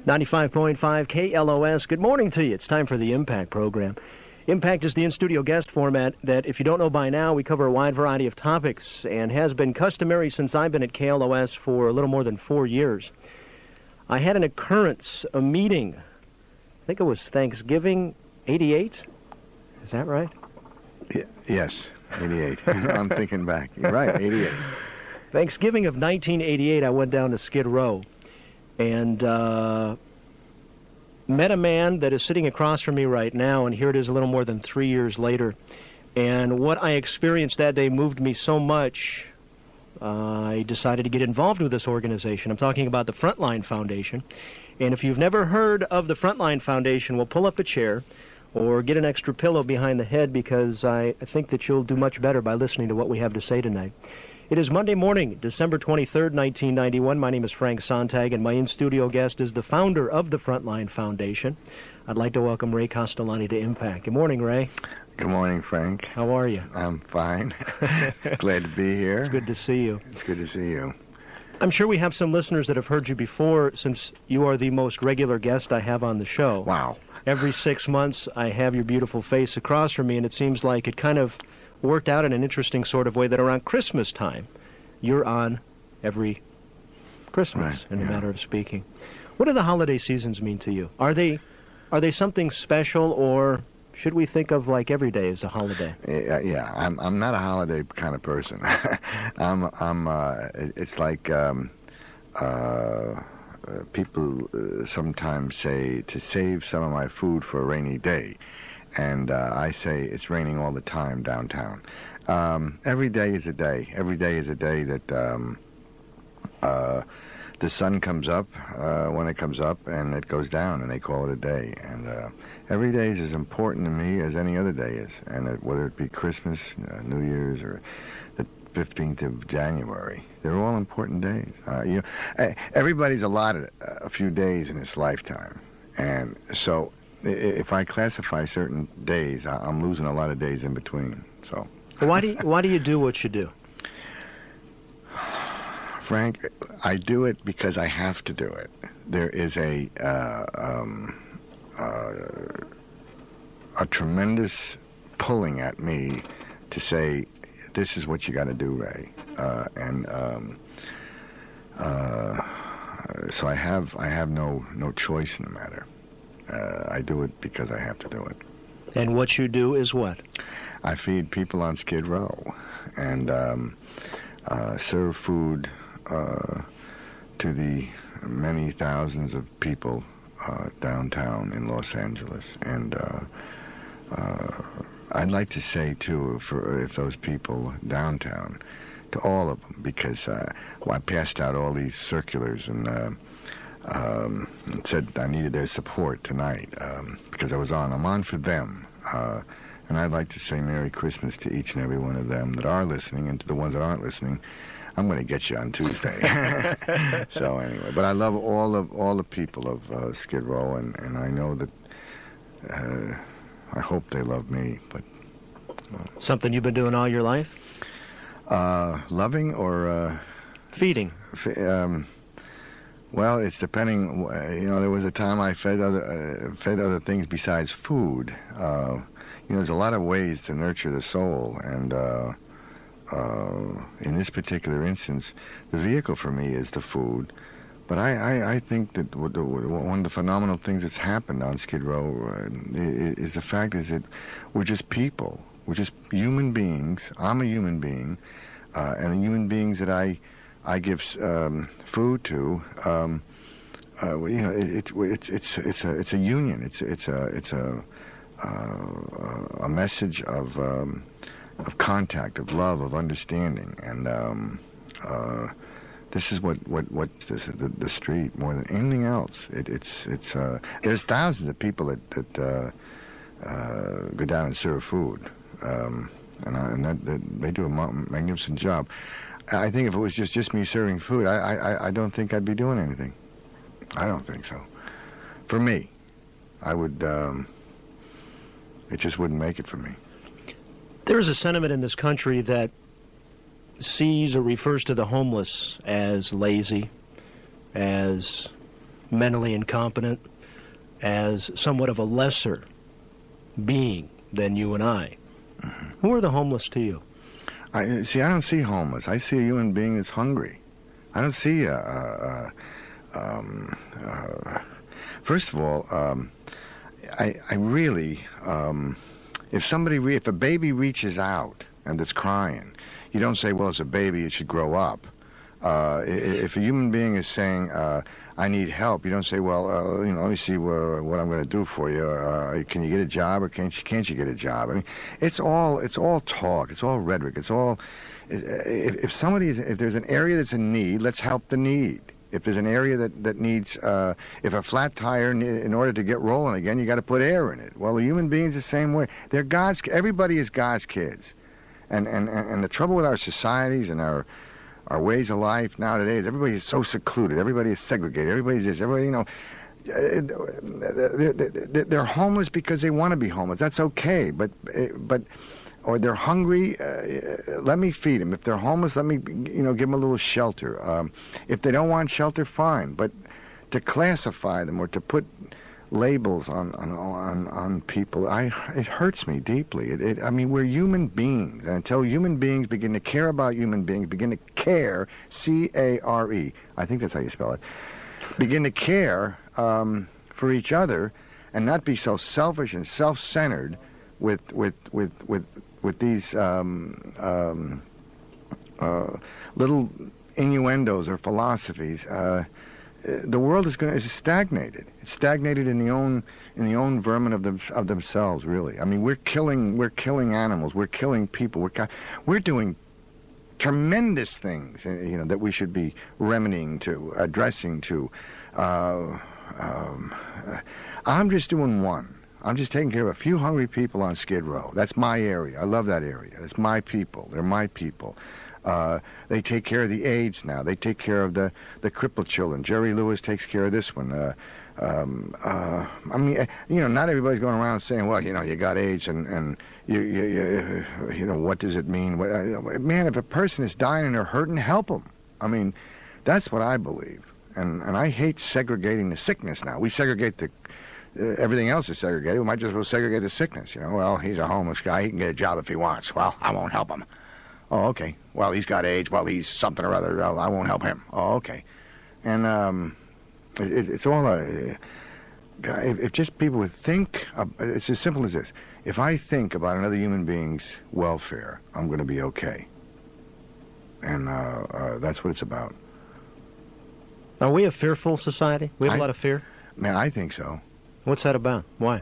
95.5 KLOS. Good morning to you. It's time for the Impact program. Impact is the in-studio guest format that, if you don't know by now, we cover a wide variety of topics and has been customary since I've been at KLOS for a little more than 4 years. I had an occurrence, a meeting, I think it was Thanksgiving 88? Is that right? Yes, 88. I'm thinking back. You're right, 88. Thanksgiving of 1988, I went down to Skid Row and met a man that is sitting across from me right now, and here it is a little more than 3 years later. And what I experienced that day moved me so much, I decided to get involved with this organization. I'm talking about the Frontline Foundation. And if you've never heard of the Frontline Foundation, well, pull up a chair or get an extra pillow behind the head, because I think that you'll do much better by listening to what we have to say tonight. It is Monday morning, December 23rd, 1991. My name is Frank Sontag, and my in-studio guest is the founder of the Frontline Foundation. I'd like to welcome Ray Castellani to Impact. Good morning, Ray. Good morning, Frank. How are you? I'm fine. Glad to be here. It's good to see you. It's good to see you. I'm sure we have some listeners that have heard you before, since you are the most regular guest I have on the show. Wow. Every 6 months, I have your beautiful face across from me, and it seems like it kind of worked out in an interesting sort of way that around Christmas time, you're on every Christmas, right, in a matter of speaking. What do the holiday seasons mean to you? Are they something special, or should we think of like every day as a holiday? Yeah. I'm not a holiday kind of person. It's like people sometimes say to save some of my food for a rainy day, and I say it's raining all the time downtown. Every day is a day. Every day is a day that the sun comes up when it comes up, and it goes down, and they call it a day. And every day is as important to me as any other day is, and whether it be Christmas, New Year's, or the 15th of January, they're all important days. Everybody's allotted a few days in his lifetime, and so if I classify certain days, I'm losing a lot of days in between. So. Why do you do what you do? Frank, I do it because I have to do it. There is a tremendous pulling at me to say, this is what you got to do, Ray. So I have no choice in the matter. I do it because I have to do it. And what you do is what? I feed people on Skid Row and serve food to the many thousands of people downtown in Los Angeles. And I'd like to say, too, if those people downtown, to all of them, because I passed out all these circulars and said I needed their support tonight because I'm on for them. And I'd like to say Merry Christmas to each and every one of them that are listening, and to the ones that aren't listening, I'm going to get you on Tuesday. So anyway, but I love all the people of Skid Row, and I know that I hope they love me. But something you've been doing all your life? Loving or feeding? Well, it's depending. There was a time I fed other things besides food. There's a lot of ways to nurture the soul, and in this particular instance, the vehicle for me is the food. But I think that one of the phenomenal things that's happened on Skid Row is the fact is that we're just people. We're just human beings. I'm a human being, and the human beings that I give food to. It's a union. It's a message of contact, of love, of understanding, and this is what the street more than anything else. There's thousands of people that go down and serve food, and they do a magnificent job. I think if it was just me serving food, I don't think I'd be doing anything. I don't think so. For me, I would. It just wouldn't make it for me. There is a sentiment in this country that sees or refers to the homeless as lazy, as mentally incompetent, as somewhat of a lesser being than you and I. Who are the homeless to you? I don't see homeless. I see a human being that's hungry. I don't see first of all, I really, if a baby reaches out and it's crying, you don't say, well, it's a baby, it should grow up. If a human being is saying, I need help, you don't say, well, let me see what I'm going to do for you. Can you get a job or can't you get a job? I mean, it's all talk. It's all rhetoric. It's all, if there's an area that's in need, let's help the need. If there's an area that needs, if a flat tire, in order to get rolling again, you got to put air in it. Well, a human being's the same way. Everybody is God's kids. And the trouble with our societies and our ways of life nowadays, everybody is so secluded. Everybody is segregated. Everybody's this. Everybody, they're homeless because they want to be homeless. That's okay. But or they're hungry. Let me feed them. If they're homeless, let me give them a little shelter. If they don't want shelter, fine. But to classify them or to put labels on people, it hurts me deeply. I mean, we're human beings, and until human beings begin to care about human beings, begin to care, C-A-R-E, I think that's how you spell it, begin to care for each other, and not be so selfish and self-centered with these little innuendos or philosophies. The world is stagnated. It's stagnated in the own vermin of themselves. Really, I mean, we're killing animals. We're killing people. We're doing tremendous things, that we should be remedying to, addressing to. I'm just doing one. I'm just taking care of a few hungry people on Skid Row. That's my area. I love that area. It's my people. They're my people. They take care of the AIDS now. They take care of the crippled children. Jerry Lewis takes care of this one. I mean, not everybody's going around saying, well, you got AIDS and you what does it mean? Man, if a person is dying and they're hurting, help them. I mean, that's what I believe. And I hate segregating the sickness now. We segregate everything else is segregated. We might just as well segregate the sickness. Well, he's a homeless guy. He can get a job if he wants. Well, I won't help him. Oh, okay. Well, he's got AIDS. Well, he's something or other. Well, I won't help him. Oh, okay. And it's all if just people would think, it's as simple as this. If I think about another human being's welfare, I'm going to be okay. And that's what it's about. Are we a fearful society? We have a lot of fear? Man, I think so. What's that about? Why?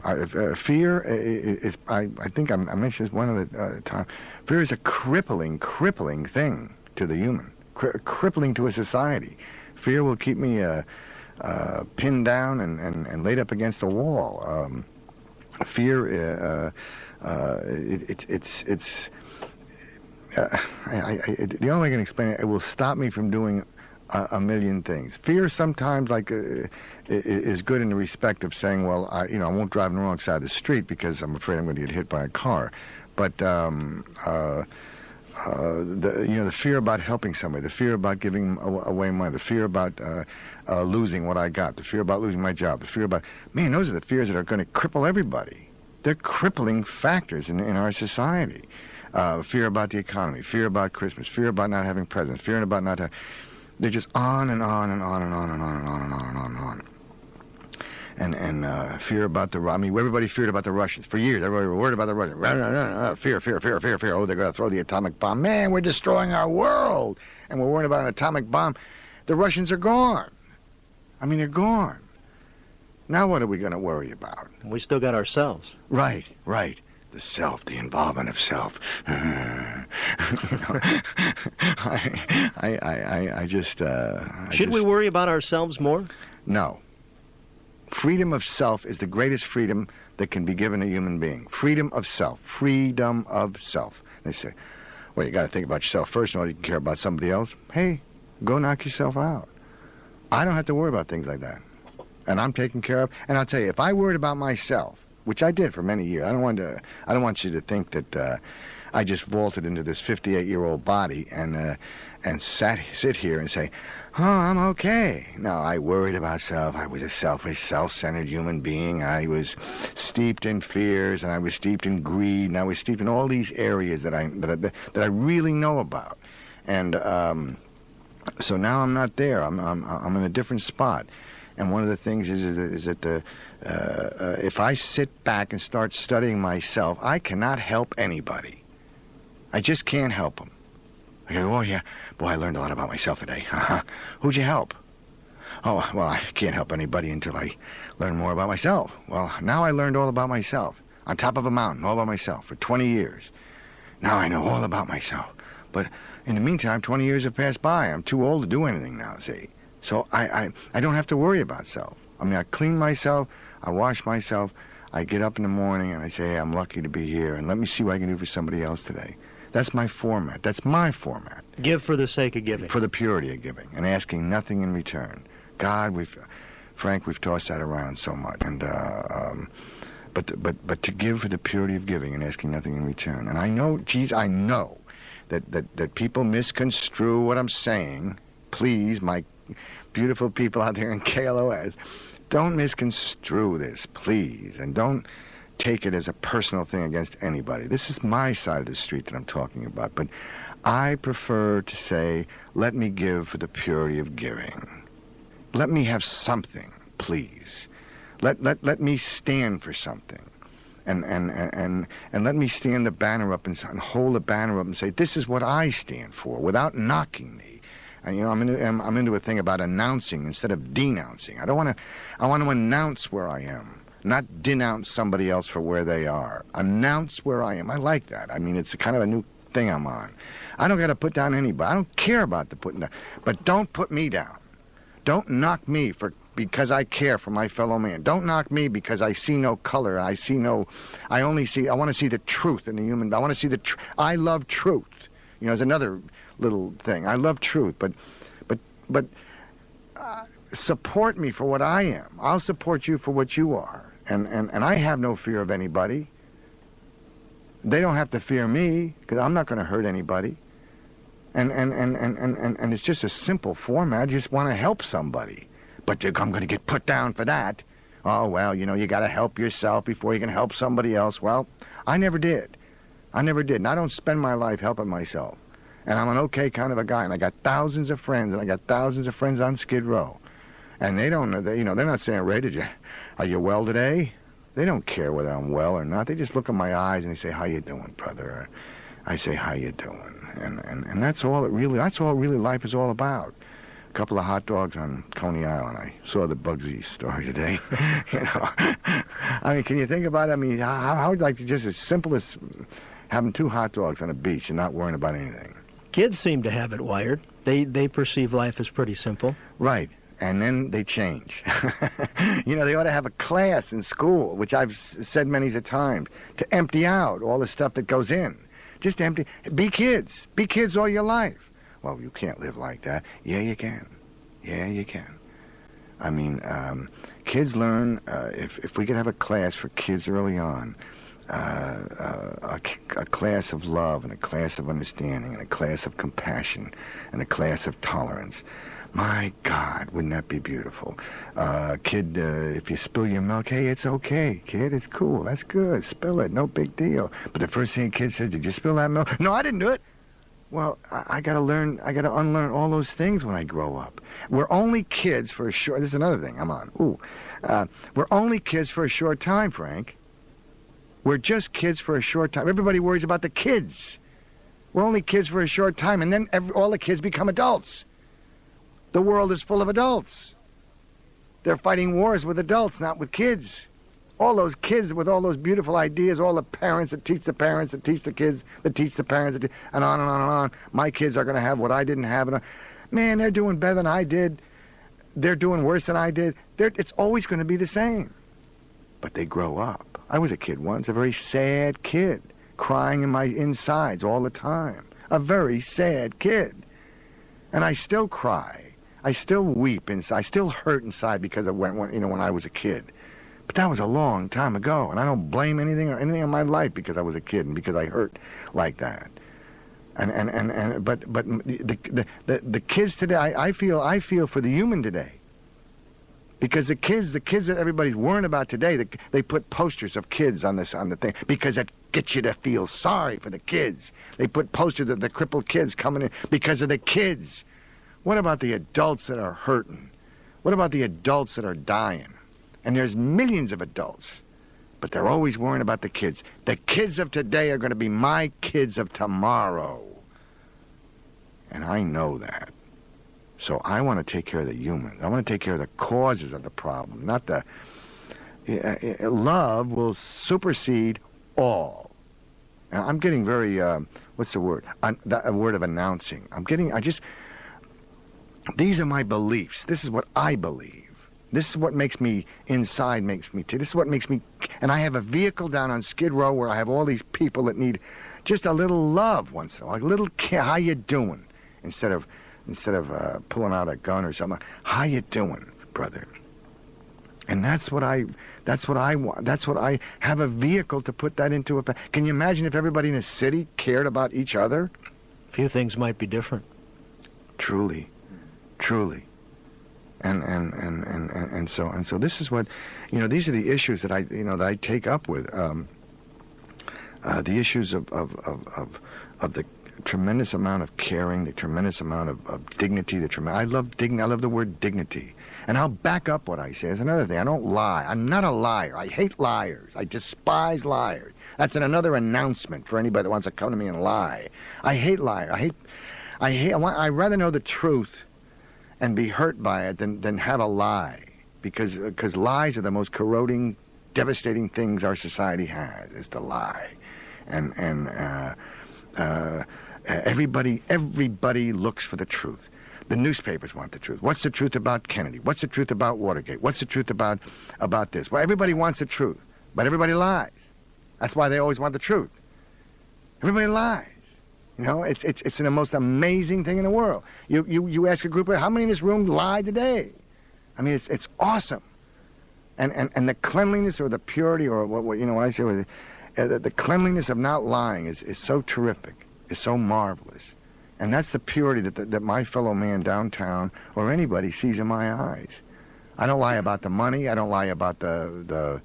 Fear is, I think I mentioned this one of the time. Fear is a crippling thing to the human, crippling to a society. Fear will keep me pinned down and laid up against a wall. Fear, the only way I can explain it will stop me from doing a million things. Fear sometimes is good in the respect of saying, well, I won't drive on the wrong side of the street because I'm afraid I'm going to get hit by a car. But the fear about helping somebody, the fear about giving away money, the fear about losing what I got, the fear about losing my job, the fear about, man, those are the fears that are going to cripple everybody. They're crippling factors in our society. Fear about the economy, fear about Christmas, fear about not having presents, fear about not having... They're just on and on and on and on and on and on and on and on and on. And fear about everybody feared about the Russians. For years, everybody were worried about the Russians. Fear. Oh, they're going to throw the atomic bomb. Man, we're destroying our world. And we're worried about an atomic bomb. The Russians are gone. I mean, they're gone. Now what are we going to worry about? We still got ourselves. Right. The self, the involvement of self. Should we worry about ourselves more? No. Freedom of self is the greatest freedom that can be given a human being. Freedom of self. Freedom of self. They say, well, you got to think about yourself first in order you can care about somebody else. Hey, go knock yourself out. I don't have to worry about things like that. And I'm taken care of. And I'll tell you, if I worried about myself, which I did for many years. I don't want you to think that I just vaulted into this 58-year-old body and sit here and say, oh, I'm okay. No, I worried about self. I was a selfish, self-centered human being. I was steeped in fears, and I was steeped in greed, and I was steeped in all these areas that I really know about. And so now I'm not there. I'm in a different spot. And one of the things is that if I sit back and start studying myself, I cannot help anybody. I just can't help them. I go, oh, yeah, boy, I learned a lot about myself today. Who'd you help? Oh, well, I can't help anybody until I learn more about myself. Well, now I learned all about myself. On top of a mountain, all about myself for 20 years. Now I know all about myself. But in the meantime, 20 years have passed by. I'm too old to do anything now, see? So I don't have to worry about self. I mean, I clean myself, I wash myself, I get up in the morning and I say, hey, I'm lucky to be here, and let me see what I can do for somebody else today. That's my format. That's my format. Give for the sake of giving. For the purity of giving, and asking nothing in return. God, Frank, we've tossed that around so much, and but to give for the purity of giving and asking nothing in return. And I know, I know that people misconstrue what I'm saying. Please, my beautiful people out there in KLOS, don't misconstrue this, please, and don't take it as a personal thing against anybody. This is my side of the street that I'm talking about, but I prefer to say, let me give for the purity of giving. Let me have something, please. Let me stand for something. And let me stand the banner up and hold the banner up and say, this is what I stand for, without knocking me. And, you know, I'm into a thing about announcing instead of denouncing. I want to announce where I am, not denounce somebody else for where they are. Announce where I am. I like that. I mean, it's a kind of a new thing I'm on. I don't got to put down anybody. I don't care about the putting down. But don't put me down. Don't knock me because I care for my fellow man. Don't knock me because I see no color. I want to see the truth in the human. I want to see I love truth. You know, there's another little thing. I love truth, but support me for what I am. I'll support you for what you are. And I have no fear of anybody. They don't have to fear me, because I'm not going to hurt anybody. And it's just a simple format. I just want to help somebody. But I'm going to get put down for that. Oh, well, you know, you got to help yourself before you can help somebody else. Well, I never did. And I don't spend my life helping myself. And I'm an okay kind of a guy. And I got thousands of friends, and I got thousands of friends on Skid Row. And they don't, they're not saying, Ray, are you well today? They don't care whether I'm well or not. They just look in my eyes and they say, how you doing, brother? I say, how you doing? And that's all really life is all about. A couple of hot dogs on Coney Island. I saw the Bugsy story today. You know, I mean, can you think about it? I mean, how would like to just as simple as having 2 hot dogs on a beach and not worrying about anything? Kids seem to have it wired. They perceive life as pretty simple. Right. And then they change. You know, they ought to have a class in school, which I've said many a time, to empty out all the stuff that goes in. Just empty. Be kids. Be kids all your life. Well, you can't live like that. Yeah, you can. Yeah, you can. I mean, kids learn, if we could have a class for kids early on, a class of love and a class of understanding and a class of compassion and a class of tolerance. My God, wouldn't that be beautiful? Kid, if you spill your milk, hey, it's okay, kid, it's cool, that's good, spill it, no big deal. But the first thing a kid says, did you spill that milk? No, I didn't do it. Well, I got to unlearn all those things when I grow up. We're only kids for a short, this is another thing I'm on. We're only kids for a short time, Frank. We're just kids for a short time. Everybody worries about the kids. We're only kids for a short time, and then all the kids become adults. The world is full of adults. They're fighting wars with adults, not with kids. All those kids with all those beautiful ideas, all the parents that teach the parents, that teach the kids, that teach the parents, and on and on and on. My kids are going to have what I didn't have. Man, they're doing better than I did. They're doing worse than I did. It's always going to be the same. But they grow up. I was a kid once, a very sad kid, crying in my insides all the time. A very sad kid. And I still cry. I still weep inside. I still hurt inside because of when I was a kid. But that was a long time ago, and I don't blame anything in my life because I was a kid and because I hurt like that. But the kids today, I feel for the human today. Because the kids that everybody's worrying about today, they put posters of kids on the thing because it gets you to feel sorry for the kids. They put posters of the crippled kids coming in because of the kids. What about the adults that are hurting? What about the adults that are dying? And there's millions of adults, but they're always worrying about the kids. The kids of today are going to be my kids of tomorrow. And I know that. So I want to take care of the humans. I want to take care of the causes of the problem, not the... love will supersede all. And I'm getting very, what's the word? A word of announcing. These are my beliefs. This is what I believe. This is what makes me, inside makes me, this is what makes me... And I have a vehicle down on Skid Row where I have all these people that need just a little love once in a while, like a little care. How you doing? Instead of pulling out a gun or something. How you doing, brother? And that's what I want. That's what I have, a vehicle to put that into effect. Can you imagine if everybody in a city cared about each other? Few things might be different. Truly. And so this is what, these are the issues that I take up with, the issues of the tremendous amount of caring, the tremendous amount of dignity, I love the word dignity. And I'll back up what I say. There's another thing. I don't lie. I'm not a liar. I hate liars. I despise liars. That's another announcement for anybody that wants to come to me and lie. I hate liars. I'd rather know the truth and be hurt by it than have a lie. Because lies are the most corroding, devastating things our society has, is to lie. Everybody looks for the truth. The newspapers want the truth. What's the truth about Kennedy? What's the truth about Watergate? What's the truth about this? Well, everybody wants the truth, but everybody lies. That's why they always want the truth. Everybody lies. It's the most amazing thing in the world. You ask a group of, how many in this room lie today? I mean, it's awesome. And the cleanliness or the purity or what I say, the cleanliness of not lying is so terrific, is so marvelous. And that's the purity that my fellow man downtown or anybody sees in my eyes. I don't lie about the money. I don't lie about the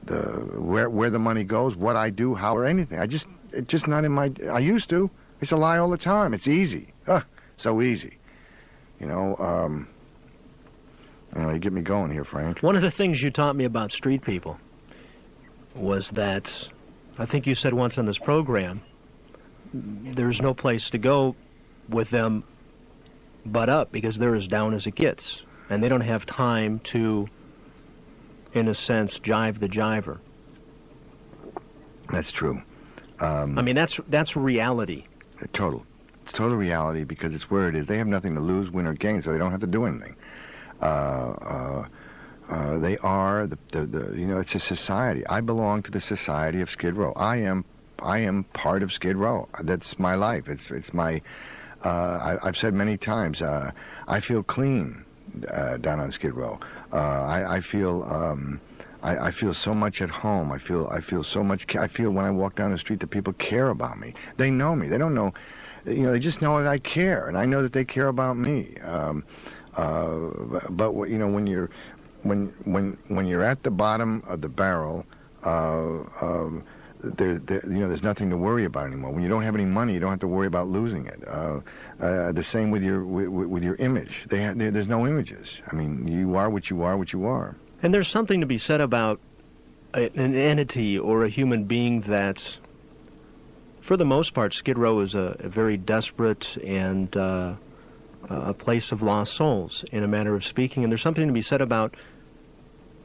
where the money goes, what I do, how, or anything. It's just not in my... I used to. I used to lie all the time. It's easy. So easy. You get me going here, Frank. One of the things you taught me about street people was that, I think you said once on this program, there's no place to go with them but up, because they're as down as it gets. And they don't have time to, in a sense, jive the jiver. That's true. I mean, that's reality. It's total reality, because it's where it is. They have nothing to lose, win, or gain, so they don't have to do anything. They are it's a society. I belong to the society of Skid Row. I am part of Skid Row. That's my life. It's my. I've said many times. I feel clean down on Skid Row. I feel. I feel so much at home. I feel so much. I feel when I walk down the street that people care about me. They know me. They don't know. They just know that I care, and I know that they care about me. But when you're at the bottom of the barrel, there's nothing to worry about anymore. When you don't have any money, you don't have to worry about losing it. The same with your image. There's no images. I mean, you are what you are, what you are. And there's something to be said about an entity or a human being that, for the most part, Skid Row is a very desperate and a place of lost souls, in a manner of speaking. And there's something to be said about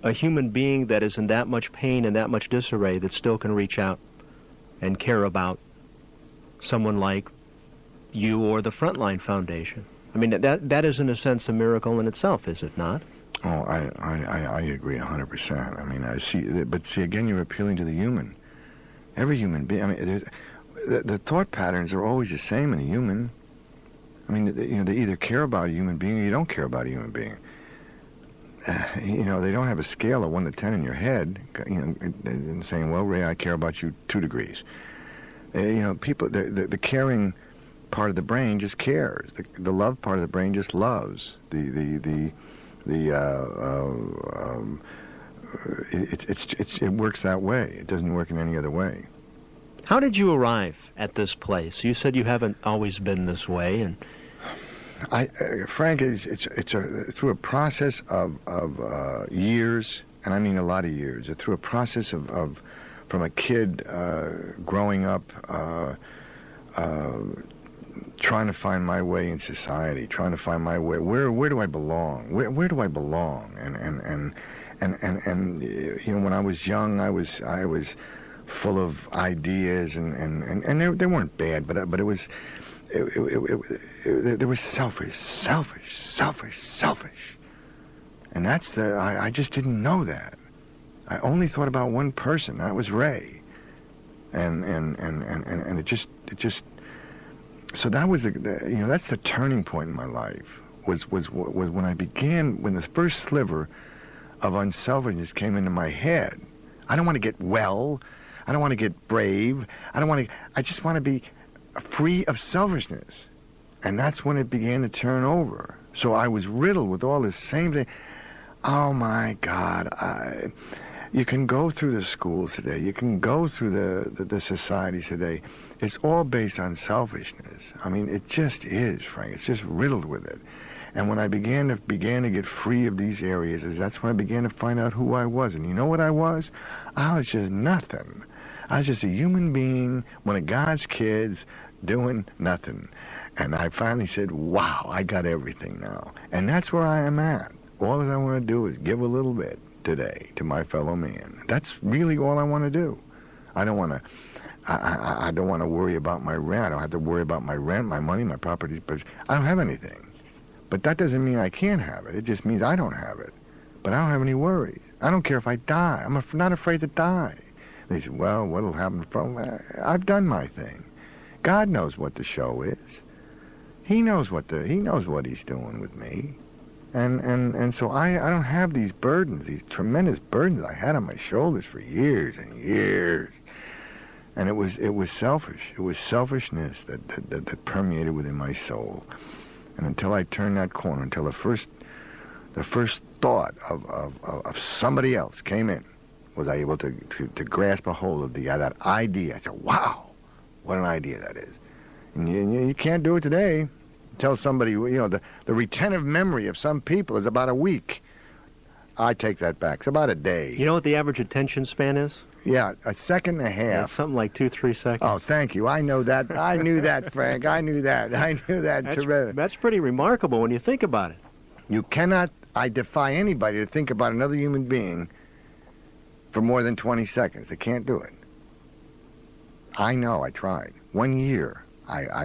a human being that is in that much pain and that much disarray that still can reach out and care about someone like you or the Frontline Foundation. I mean, that is in a sense a miracle in itself, is it not? Oh, I agree 100%. I mean, I see, but see, again, you're appealing to the human. Every human being. I mean, the thought patterns are always the same in a human. I mean, they either care about a human being or you don't care about a human being. They don't have a scale of 1 to 10 in your head, saying, well, Ray, I care about you 2 degrees. People, the caring part of the brain just cares. The love part of the brain just loves. It works that way. It doesn't work in any other way. How did you arrive at this place? You said you haven't always been this way, and Frank, it's through a process of years, and I mean a lot of years. It's through a process of from a kid growing up, trying to find my way in society, trying to find my way. Where do I belong? Where do I belong? And you know, when I was young, I was full of ideas, and they weren't bad, but it was. There was selfish, and that's I just didn't know that. I only thought about one person. That was Ray, and it just so that was you know, that's the turning point in my life. Was when I began, when the first sliver of unselfishness came into my head. I don't want to get well. I don't want to get brave. I just want to be free of selfishness. And that's when it began to turn over. So I was riddled with all this same thing. Oh my God. You can go through the schools today. You can go through the societies today. It's all based on selfishness. I mean, it just is, Frank. It's just riddled with it. And when I began to get free of these areas, that's when I began to find out who I was. And you know what I was? I was just nothing. I was just a human being, one of God's kids, doing nothing. And I finally said, wow, I got everything now. And that's where I am at. All that I want to do is give a little bit today to my fellow man. That's really all I want to do. I don't want to... I don't want to worry about my rent. I don't have to worry about my rent, my money, my properties, but I don't have anything. But that doesn't mean I can't have it. It just means I don't have it. But I don't have any worries. I don't care if I die. I'm not afraid to die. They said, well, what'll happen from... I've done my thing. God knows what the show is. He knows what he's doing with me. And so I don't have these burdens, these tremendous burdens I had on my shoulders for years and years. And it was selfish. It was selfishness that permeated within my soul. And until I turned that corner, until the first thought of somebody else came in, was I able to grasp a hold of that idea. I said, wow, what an idea that is. And you can't do it today. Tell somebody, you know, the retentive memory of some people is about a week. I take that back. It's about a day. You know what the average attention span is? Yeah, a second and a half. Yeah, something like 2-3 seconds. Oh, thank you. I know that. I knew that, Frank. I knew that. That's pretty remarkable when you think about it. You cannot, I defy anybody to think about another human being for more than 20 seconds. They can't do it. I know, I tried. 1 year,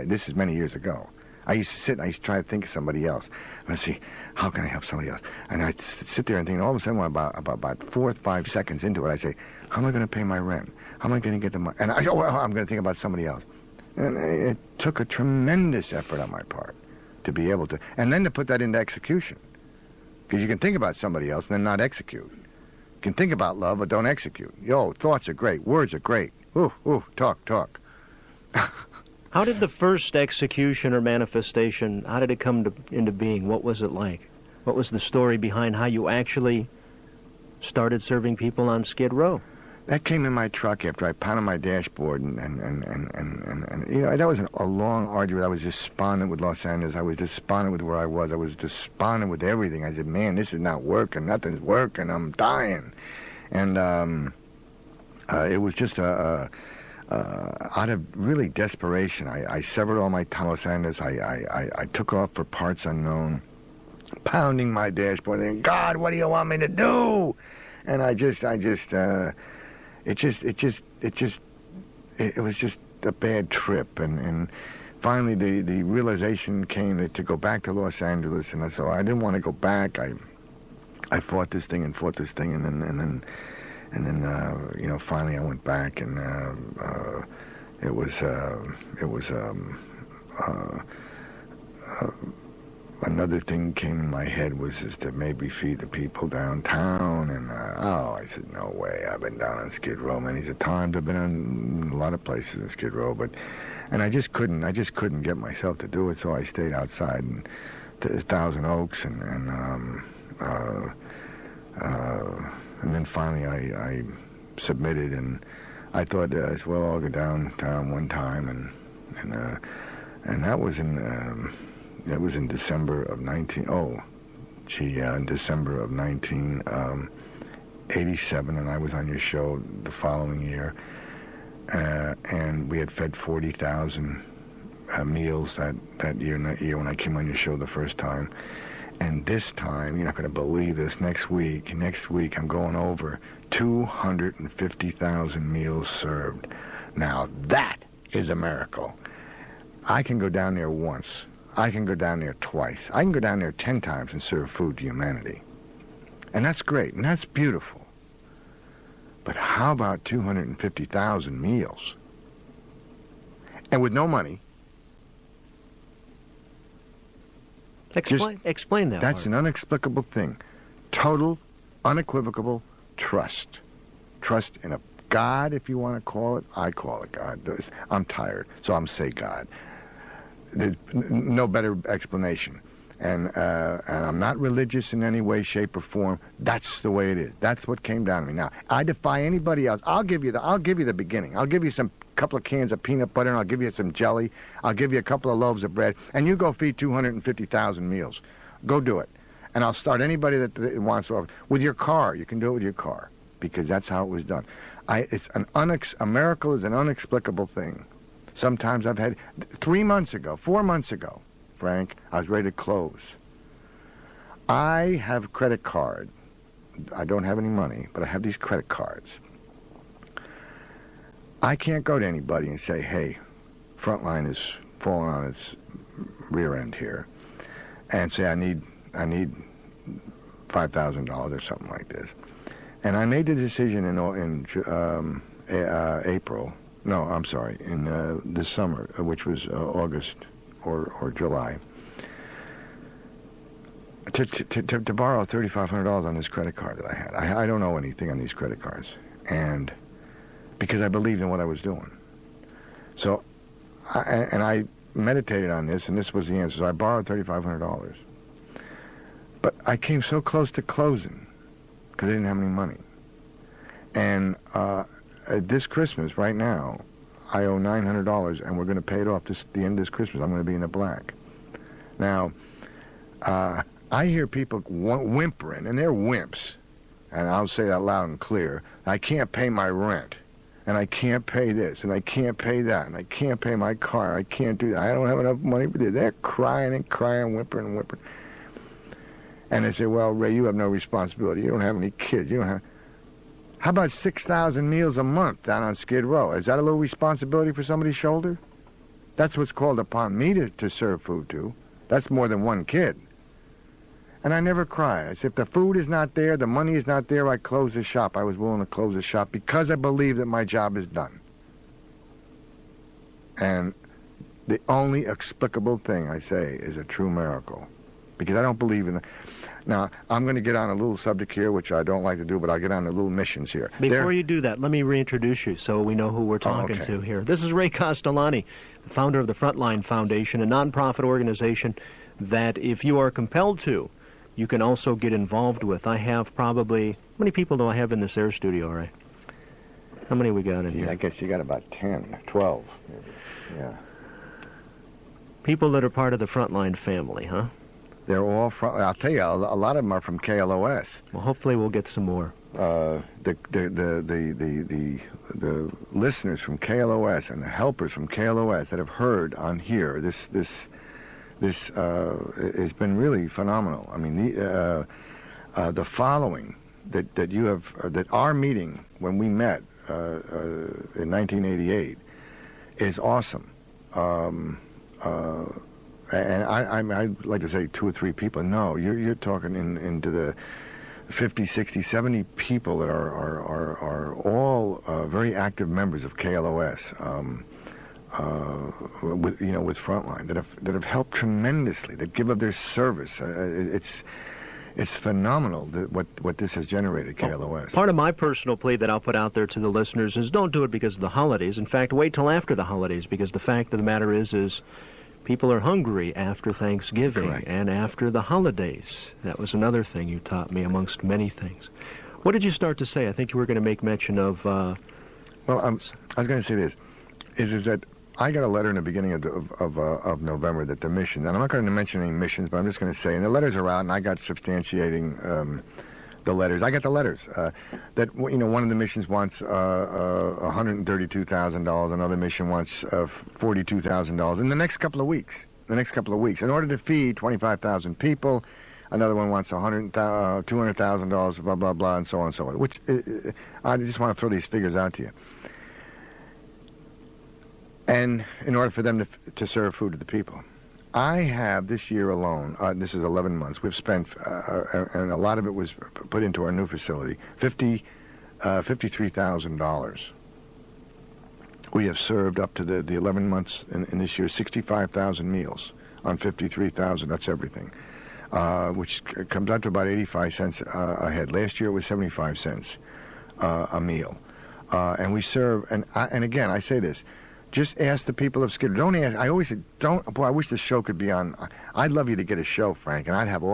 this is many years ago. I used to sit and I used to try to think of somebody else. Let's see, how can I help somebody else? And I'd sit there and think, and all of a sudden, about 4 or 5 seconds into it, I say, how am I going to pay my rent? How am I going to get the money? And I'm going to think about somebody else. And it took a tremendous effort on my part to be able to, and then to put that into execution. Because you can think about somebody else and then not execute. You can think about love, but don't execute. Thoughts are great. Words are great. Talk. How did the first execution or manifestation, how did it come into being? What was it like? What was the story behind how you actually started serving people on Skid Row? That came in my truck after I pounded my dashboard, and you know, that was a long, arduous. I was despondent with Los Angeles. I was despondent with where I was. I was despondent with everything. I said, man, this is not working. Nothing's working. I'm dying. And it was just out of really desperation, I severed all my time in Los Angeles. I took off for parts unknown, pounding my dashboard, saying, God, what do you want me to do? And it was just a bad trip. And finally the realization came to go back to Los Angeles, and so I didn't want to go back. I fought this thing, and then you know, finally I went back, and it was another thing came in my head, was just to maybe feed the people downtown, and I said, no way. I've been down on Skid Row many times. I've been on a lot of places in Skid Row, but And I just couldn't get myself to do it, so I stayed outside and Thousand Oaks, and then finally I submitted, and I thought, I'll go downtown one time, and that was in December of in December of 1987, and I was on your show the following year, and we had fed 40,000 meals that year when I came on your show the first time. And this time, you're not going to believe this, next week I'm going over 250,000 meals served. Now that is a miracle. I can go down there once. I can go down there twice. I can go down there 10 times and serve food to humanity. And that's great, and that's beautiful. But how about 250,000 meals? And with no money. Explain that. That's an unexplicable thing. Total, unequivocal trust. Trust in a God, if you want to call it. I call it God. I'm tired, so I'm say God. There's no better explanation. And I'm not religious in any way, shape, or form. That's the way it is. That's what came down to me. Now, I defy anybody else. I'll give you the beginning. I'll give you some couple of cans of peanut butter, and I'll give you some jelly. I'll give you a couple of loaves of bread, and you go feed 250,000 meals. Go do it. And I'll start anybody that wants to. With your car, you can do it with your car, because that's how it was done. A miracle is an inexplicable thing. Sometimes I've had 4 months ago, Frank, I was ready to close. I have a credit card. I don't have any money, but I have these credit cards. I can't go to anybody and say, hey, Frontline is falling on its rear end here, and say I need $5,000 or something like this. And I made the decision in April. No, I'm sorry, in this summer, which was August or July, to borrow $3,500 on this credit card that I had. I don't owe anything on these credit cards, and because I believed in what I was doing. So, I meditated on this, and this was the answer. So I borrowed $3,500. But I came so close to closing because I didn't have any money. And this Christmas, right now, I owe $900, and we're going to pay it off the end of this Christmas. I'm going to be in the black. Now, I hear people whimpering, and they're wimps, and I'll say that loud and clear. I can't pay my rent, and I can't pay this, and I can't pay that, and I can't pay my car. I can't do that. I don't have enough money for this. They're crying and crying, whimpering and whimpering. And they say, well, Ray, you have no responsibility. You don't have any kids. You don't have... How about 6,000 meals a month down on Skid Row? Is that a little responsibility for somebody's shoulder? That's what's called upon me to serve food to. That's more than one kid. And I never cry. I said, if the food is not there, the money is not there, I close the shop. I was willing to close the shop because I believe that my job is done. And the only explicable thing I say is a true miracle. Because I don't believe in it. Now, I'm going to get on a little subject here, which I don't like to do, but I'll get on the little missions here. Before you do that, let me reintroduce you so we know who we're talking to here. This is Ray Castellani, the founder of the Frontline Foundation, a nonprofit organization that if you are compelled to, you can also get involved with. I have probably... How many people do I have in this air studio, Ray? How many we got in here? I guess you got about 10, 12, maybe. Yeah. People that are part of the Frontline family, huh? They're all from, I'll tell you, a lot of them are from KLOS. Well, hopefully we'll get some more. The listeners from KLOS and the helpers from KLOS that have heard on here, this has been really phenomenal. I mean, the following that you have, that our meeting when we met in 1988 is awesome. And I'd like to say 2 or 3 people. No, you're talking into the 50, 60, 70 people that are all very active members of KLOS, with Frontline that have helped tremendously. That give of their service. it's phenomenal what this has generated, KLOS. Part of my personal plea that I'll put out there to the listeners is don't do it because of the holidays. In fact, wait till after the holidays, because the fact of the matter is people are hungry after Thanksgiving. Correct. And after the holidays. That was another thing you taught me, amongst many things. What did you start to say? I think you were going to make mention of... Well, I was going to say this, is that I got a letter in the beginning of November that the mission, and I'm not going to mention any missions, but I'm just going to say, and the letters are out, and I got substantiating the letters. I got the letters that, you know, one of the missions wants $132,000, another mission wants $42,000 in the next couple of weeks. In order to feed 25,000 people, another one wants $200,000, blah, blah, blah, and so on and so on, which I just want to throw these figures out to you. And in order for them to serve food to the people. I have this year alone, this is 11 months, we've spent, and a lot of it was put into our new facility, $53,000. We have served up to the 11 months in this year 65,000 meals on 53,000, that's everything, which comes out to about 85 cents a head. Last year it was 75 cents a meal. And we serve, and again, I say this, just ask the people of Skid Row. Don't ask. I always say, don't. Boy, I wish the show could be on. I'd love you to get a show, Frank, and I'd have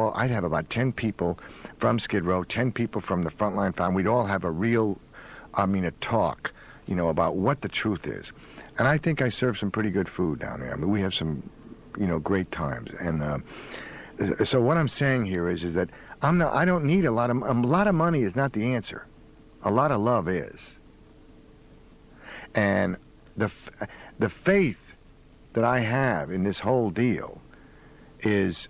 about 10 people from Skid Row, 10 people from the Frontline Farm. We'd all have a talk, you know, about what the truth is. And I think I serve some pretty good food down there. I mean, we have some, you know, great times. And so what I'm saying here is that I don't need a lot of money is not the answer. A lot of love is. And the faith that I have in this whole deal is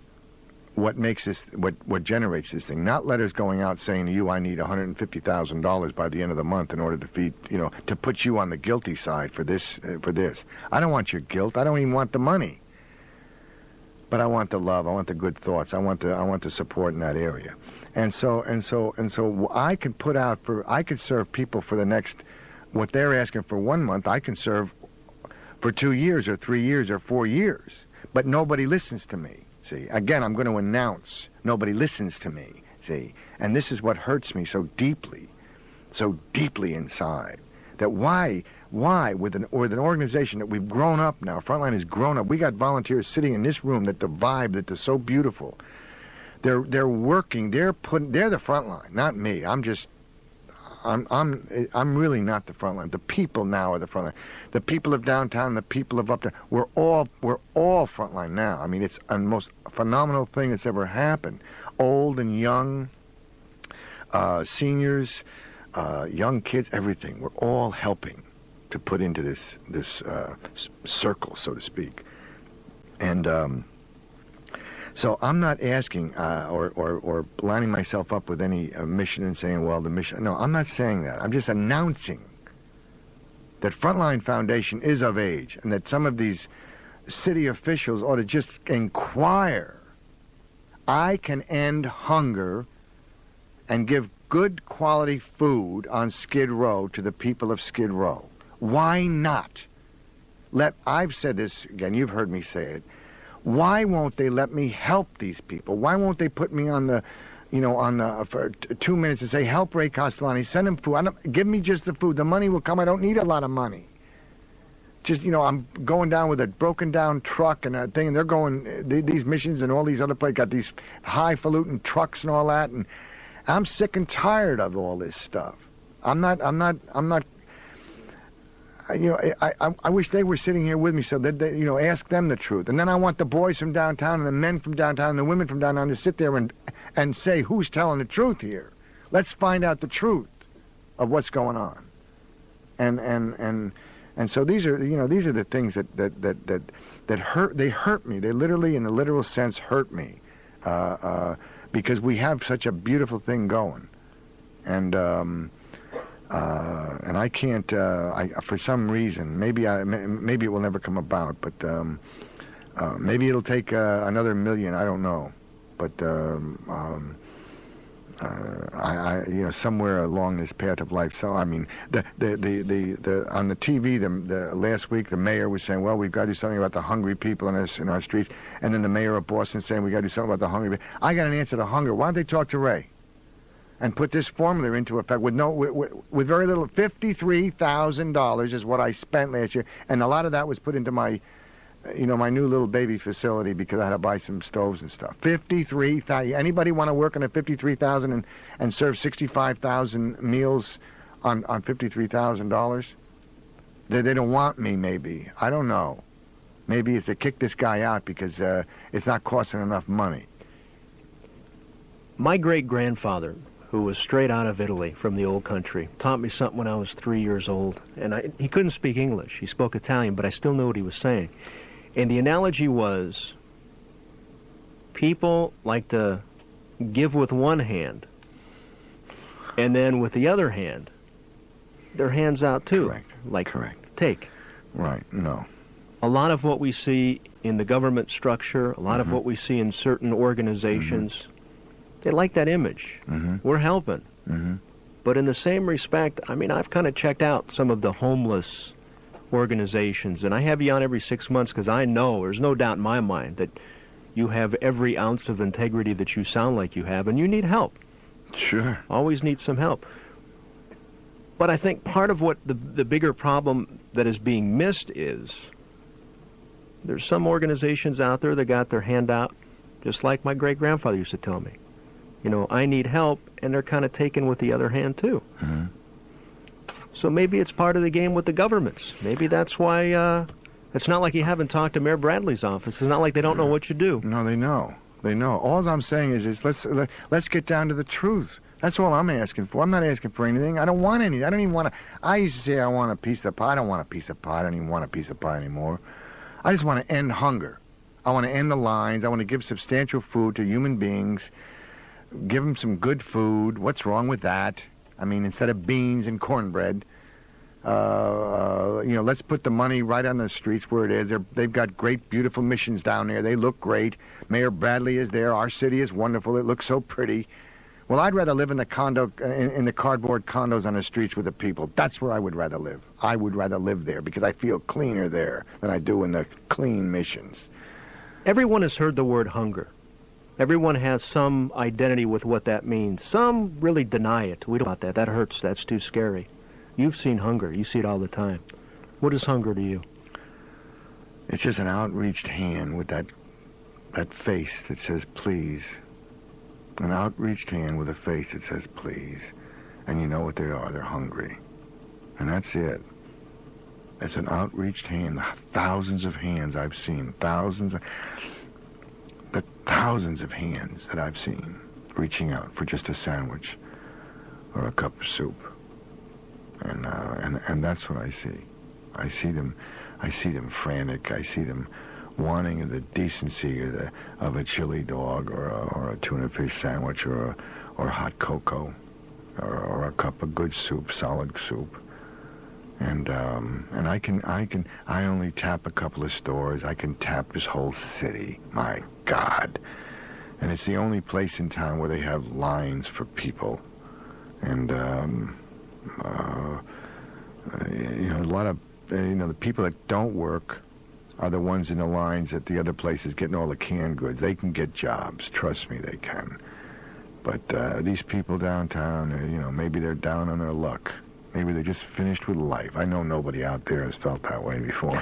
what makes this, what generates this thing. Not letters going out saying to you, I need $150,000 by the end of the month in order to feed, you know, to put you on the guilty side for this. I don't want your guilt. I don't even want the money. But I want the love. I want the good thoughts. I want the support in that area. And so I could I could serve people for the next. What they're asking for 1 month, I can serve for 2 years or 3 years or 4 years. But nobody listens to me, see. Again, I'm going to announce, nobody listens to me, see. And this is what hurts me so deeply inside. That why with an organization that we've grown up now, Frontline has grown up. We got volunteers sitting in this room that the vibe that is so beautiful. They're working, they're the Frontline, not me. I'm really not the front line. The people now are the front line. The people of downtown, the people of uptown, we're all front line now. I mean, it's the most phenomenal thing that's ever happened. Old and young, seniors, young kids, everything. We're all helping to put into this circle, so to speak. And so I'm not asking or lining myself up with any mission and saying, well, the mission. No, I'm not saying that. I'm just announcing that Frontline Foundation is of age and that some of these city officials ought to just inquire. I can end hunger and give good quality food on Skid Row to the people of Skid Row. Why not? I've said this again, you've heard me say it. Why won't they let me help these people? Why won't they put me on the, for 2 minutes and say, help Ray Castellani, send him food. Give me just the food. The money will come. I don't need a lot of money. Just, I'm going down with a broken down truck and that thing, and they're going, these missions and all these other places got these highfalutin trucks and all that, and I'm sick and tired of all this stuff. I'm not I wish they were sitting here with me so that they, ask them the truth. And then I want the boys from downtown and the men from downtown and the women from downtown to sit there and say, who's telling the truth here? Let's find out the truth of what's going on. And so these are the things that hurt. They hurt me. They literally, in a literal sense, hurt me because we have such a beautiful thing going, and I can't. For some reason, maybe it will never come about, but maybe it'll take another million. I don't know, but somewhere along this path of life. So I mean, the on the TV, the last week the mayor was saying, well, we've got to do something about the hungry people in our streets, and then the mayor of Boston saying we got to do something about the hungry people. I got an answer to hunger. Why don't they talk to Ray, and put this formula into effect with very little? $53,000 is what I spent last year, and a lot of that was put into my my new little baby facility because I had to buy some stoves and stuff. 53,000. Anybody want to work on a 53,000 and serve 65,000 meals on $53,000? They don't want me. Maybe, I don't know. Maybe it's to kick this guy out because it's not costing enough money. My great-grandfather, who was straight out of Italy from the old country, taught me something when I was 3 years old. And he couldn't speak English. He spoke Italian, but I still knew what he was saying. And the analogy was, people like to give with one hand, and then with the other hand, their hands out too. Correct. Like, correct. Take. Right, no. A lot of what we see in the government structure, a lot of what we see in certain organizations, they like that image. We're helping. But in the same respect, I mean, I've kind of checked out some of the homeless organizations, and I have you on every 6 months because I know, there's no doubt in my mind, that you have every ounce of integrity that you sound like you have, and you need help. Sure. Always need some help. But I think part of what the bigger problem that is being missed is there's some organizations out there that got their hand out, just like my great-grandfather used to tell me. I need help, and they're kind of taken with the other hand, too. So maybe it's part of the game with the governments. Maybe that's why it's not like you haven't talked to Mayor Bradley's office. It's not like they don't know what you do. No, they know. They know. All I'm saying is let's get down to the truth. That's all I'm asking for. I'm not asking for anything. I don't want anything. I don't even want to. I used to say I want a piece of pie. I don't want a piece of pie. I don't even want a piece of pie anymore. I just want to end hunger. I want to end the lines. I want to give substantial food to human beings. Give them some good food. What's wrong with that? I mean, instead of beans and cornbread, let's put the money right on the streets where it is. They've got great, beautiful missions down there. They look great. Mayor Bradley is there. Our city is wonderful. It looks so pretty. Well, I'd rather live in the in the cardboard condos on the streets with the people. That's where I would rather live. I would rather live there because I feel cleaner there than I do in the clean missions. Everyone has heard the word hunger. Everyone has some identity with what that means. Some really deny it. We don't about that. That hurts. That's too scary. You've seen hunger. You see it all the time. What is hunger to you? It's just an outreached hand with that face that says, please. An outreached hand with a face that says, please. And you know what they are. They're hungry. And that's it. It's an outreached hand. Thousands of hands I've seen. Thousands of hands that I've seen reaching out for just a sandwich or a cup of soup. And that's what I see. I see them frantic. I see them wanting the decency of a chili dog or a tuna fish sandwich or hot cocoa or a cup of good soup, solid soup. And I only tap a couple of stores. I can tap this whole city. My God. And it's the only place in town where they have lines for people. And a lot of the people that don't work are the ones in the lines at the other places getting all the canned goods. They can get jobs. Trust me, they can. But these people downtown, maybe they're down on their luck. Maybe they're just finished with life. I know nobody out there has felt that way before.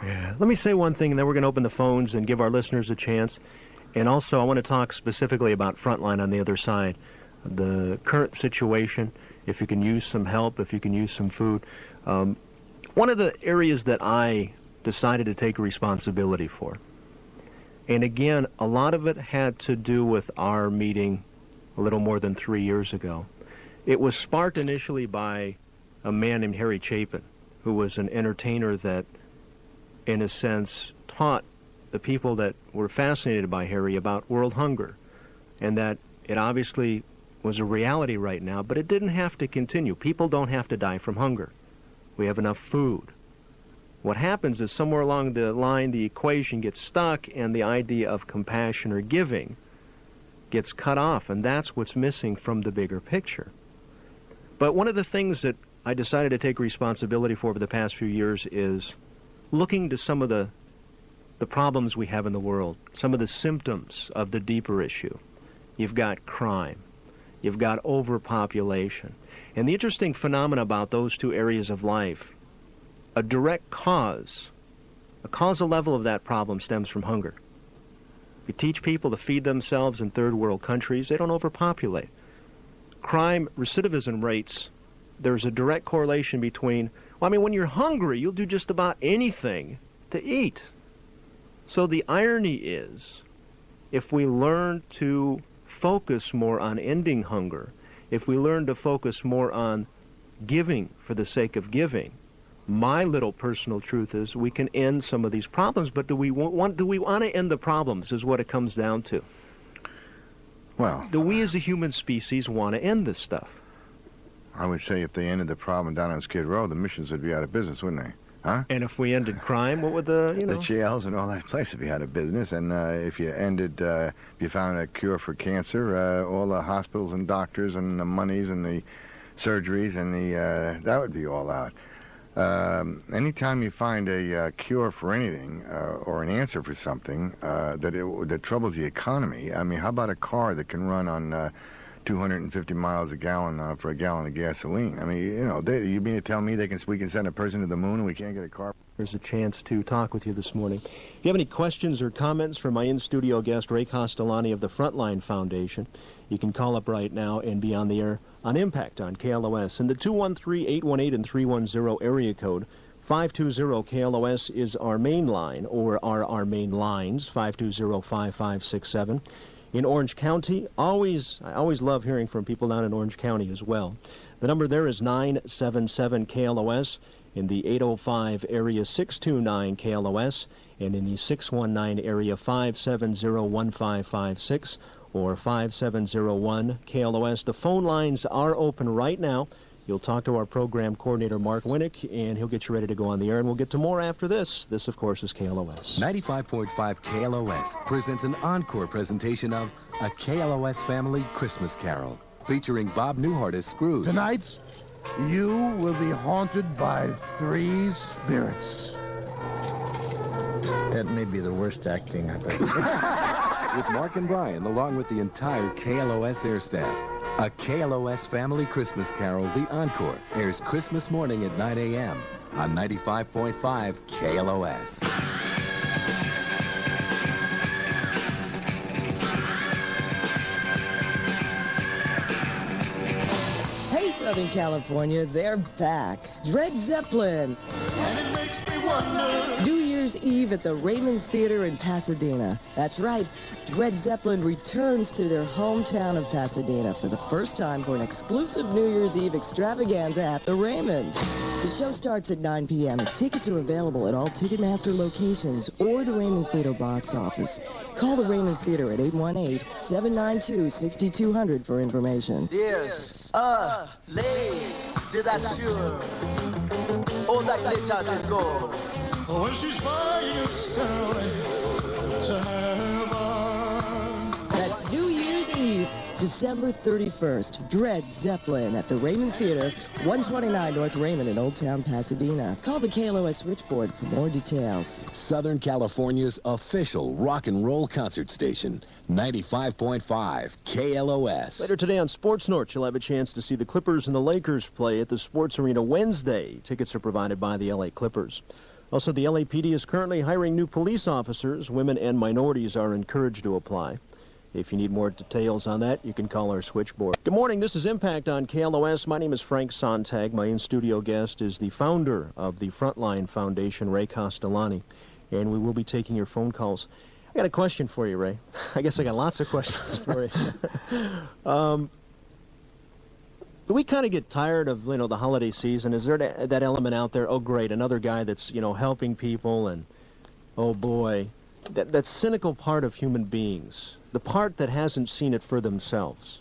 Yeah. Let me say one thing, and then we're going to open the phones and give our listeners a chance. And also, I want to talk specifically about Frontline on the other side. The current situation, if you can use some help, if you can use some food. One of the areas that I decided to take responsibility for, and again, a lot of it had to do with our meeting a little more than 3 years ago. It was sparked initially by a man named Harry Chapin, who was an entertainer that, in a sense, taught the people that were fascinated by Harry about world hunger, and that it obviously was a reality right now, but it didn't have to continue. People don't have to die from hunger. We have enough food. What happens is somewhere along the line the equation gets stuck and the idea of compassion or giving gets cut off, and that's what's missing from the bigger picture. But one of the things that I decided to take responsibility for over the past few years is looking to some of the problems we have in the world, some of the symptoms of the deeper issue. You've got crime. You've got overpopulation. And the interesting phenomena about those two areas of life, a direct cause, a causal level of that problem stems from hunger. If you teach people to feed themselves in third world countries, they don't overpopulate. Crime recidivism rates, there's a direct correlation between, well, I mean, when you're hungry, you'll do just about anything to eat. So the irony is, if we learn to focus more on ending hunger, if we learn to focus more on giving for the sake of giving, my little personal truth is we can end some of these problems, but do we want to end the problems is what it comes down to. Well, do we as a human species want to end this stuff? I would say if they ended the problem down on Skid Row, the missions would be out of business, wouldn't they? Huh? And if we ended crime, what would the jails and all that place would be out of business. And if you found a cure for cancer, all the hospitals and doctors and the monies and the surgeries and that would be all out. Anytime you find a cure for anything or an answer for something that troubles the economy, I mean, how about a car that can run on 250 miles a gallon for a gallon of gasoline? I mean, you mean to tell me we can send a person to the moon and we can't get a car? There's a chance to talk with you this morning. If you have any questions or comments for my in-studio guest, Ray Castellani of the Frontline Foundation, you can call up right now and be on the air on Impact on KLOS. And the 213-818 and 310 area code, 520-KLOS is our main line, or our main lines, 520-5567. In Orange County, I always love hearing from people down in Orange County as well. The number there is 977-KLOS. In the 805 area, 629-KLOS. And in the 619 area, 570-1556 or 5701-KLOS. The phone lines are open right now. You'll talk to our program coordinator, Mark Winnick, and he'll get you ready to go on the air. And we'll get to more after this. This, of course, is KLOS. 95.5 KLOS presents an encore presentation of A KLOS Family Christmas Carol, featuring Bob Newhart as Scrooge. Tonight, you will be haunted by three spirits. That may be the worst acting I've ever done. With Mark and Brian, along with the entire KLOS air staff. A KLOS Family Christmas Carol, the encore, airs Christmas morning at 9 a.m. on 95.5 KLOS. Hey, Southern California, they're back. Led Zeppelin. And it makes me wonder. New Year's Eve at the Raymond Theater in Pasadena. That's right. Led Zeppelin returns to their hometown of Pasadena for the first time for an exclusive New Year's Eve extravaganza at the Raymond. The show starts at 9 p.m. Tickets are available at all Ticketmaster locations or the Raymond Theater box office. Call the Raymond Theater at 818-792-6200 for information. Yes, lady that's sure. All that glitters is gold. When she's buying a stairway to heaven. That's New Year's Eve, December 31st. Led Zeppelin at the Raymond Theater, 129 North Raymond in Old Town, Pasadena. Call the KLOS switchboard for more details. Southern California's official rock and roll concert station, 95.5 KLOS. Later today on Sports North, you'll have a chance to see the Clippers and the Lakers play at the Sports Arena Wednesday. Tickets are provided by the LA Clippers. Also, the LAPD is currently hiring new police officers. Women and minorities are encouraged to apply. If you need more details on that, you can call our switchboard. Good morning. This is Impact on KLOS. My name is Frank Sontag. My in-studio guest is the founder of the Frontline Foundation, Ray Castellani, and we will be taking your phone calls. I got a question for you, Ray. I guess I got lots of questions for you. Do we kind of get tired of, the holiday season? Is there that element out there, oh, great, another guy that's, helping people, and, oh, boy, that cynical part of human beings, the part that hasn't seen it for themselves.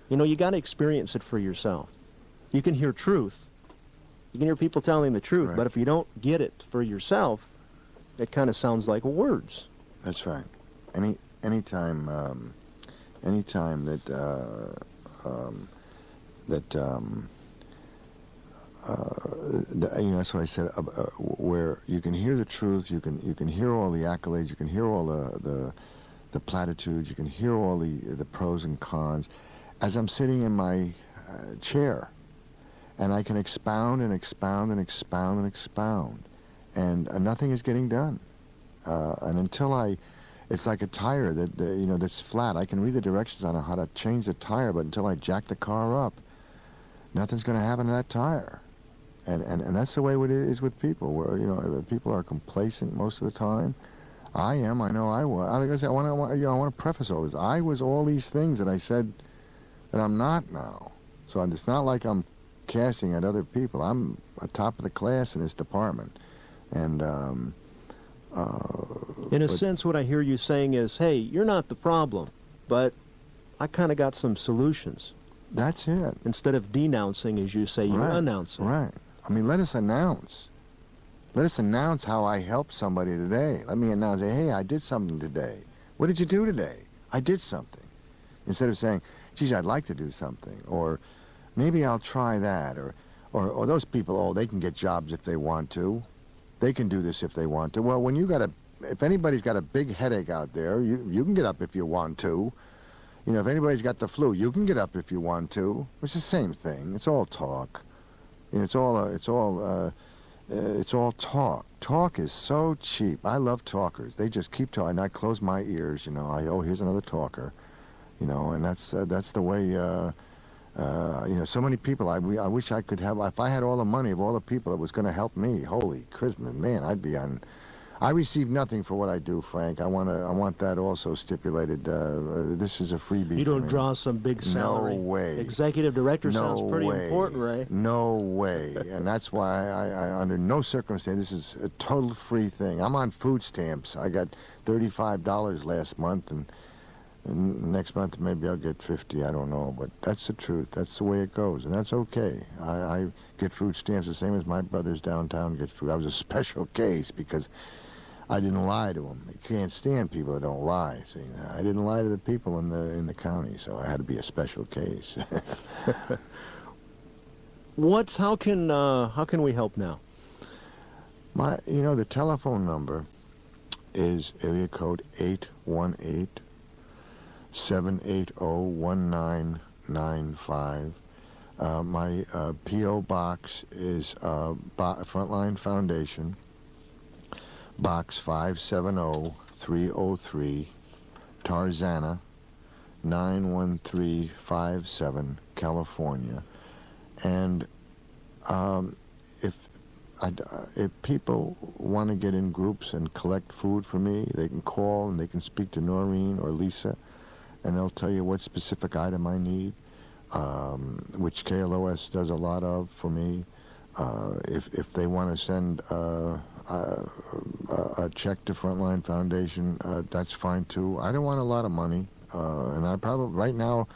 You got to experience it for yourself. You can hear truth. You can hear people telling the truth, right. But if you don't get it for yourself, it kind of sounds like words. That's right. Anytime anytime that that's what I said. Where you can hear the truth, you can hear all the accolades, you can hear all the platitudes, you can hear all the pros and cons, as I'm sitting in my chair, and I can expound and expound and expound and expound, and nothing is getting done. And until it's like a tire that's flat. I can read the directions on how to change the tire, but until I jack the car up, nothing's going to happen to that tire. And that's the way it is with people. Where people are complacent most of the time. I am. I know I was. Like I said, I want to preface all this. I was all these things that I said that I'm not now. So it's not like I'm casting at other people. I'm at top of the class in this department, and. In a sense, what I hear you saying is, hey, you're not the problem, but I kind of got some solutions. That's it. Instead of denouncing, as you say, you're announcing. Right. I mean, let us announce. Let us announce how I helped somebody today. Let me announce, hey, I did something today. What did you do today? I did something. Instead of saying, geez, I'd like to do something, or maybe I'll try that, or those people, they can get jobs if they want to. They can do this if they want to. Well, when if anybody's got a big headache out there, you can get up if you want to. If anybody's got the flu, you can get up if you want to. It's the same thing. It's all talk. It's all talk. Talk is so cheap. I love talkers. They just keep talking. I close my ears. Here's another talker. And that's the way. So many people. I wish I could have. If I had all the money of all the people that was going to help me, holy Christmas, man, I'd be on. I receive nothing for what I do, Frank. I want that also stipulated. This is a freebie. You don't draw some big salary. No way. Executive director sounds pretty way. important, Ray. No way. And that's why I under no circumstance, this is a total free thing. I'm on food stamps. I got $35 last month, and next month maybe I'll get 50. I don't know, but that's the truth. That's the way it goes, and that's okay. I get food stamps the same as my brothers downtown get food. I was a special case because I didn't lie to them. You can't stand people that don't lie. See, I didn't lie to the people in the county, so I had to be a special case. How can we help now? The telephone number is area code 818-780-1995. My P.O. box is Frontline Foundation, Box 570303, Tarzana, 91357, California. And if people want to get in groups and collect food for me, they can call and they can speak to Noreen or Lisa, and they'll tell you what specific item I need, which KLOS does a lot of for me. If they want to send a check to Frontline Foundation, that's fine too. I don't want a lot of money, and I probably right now.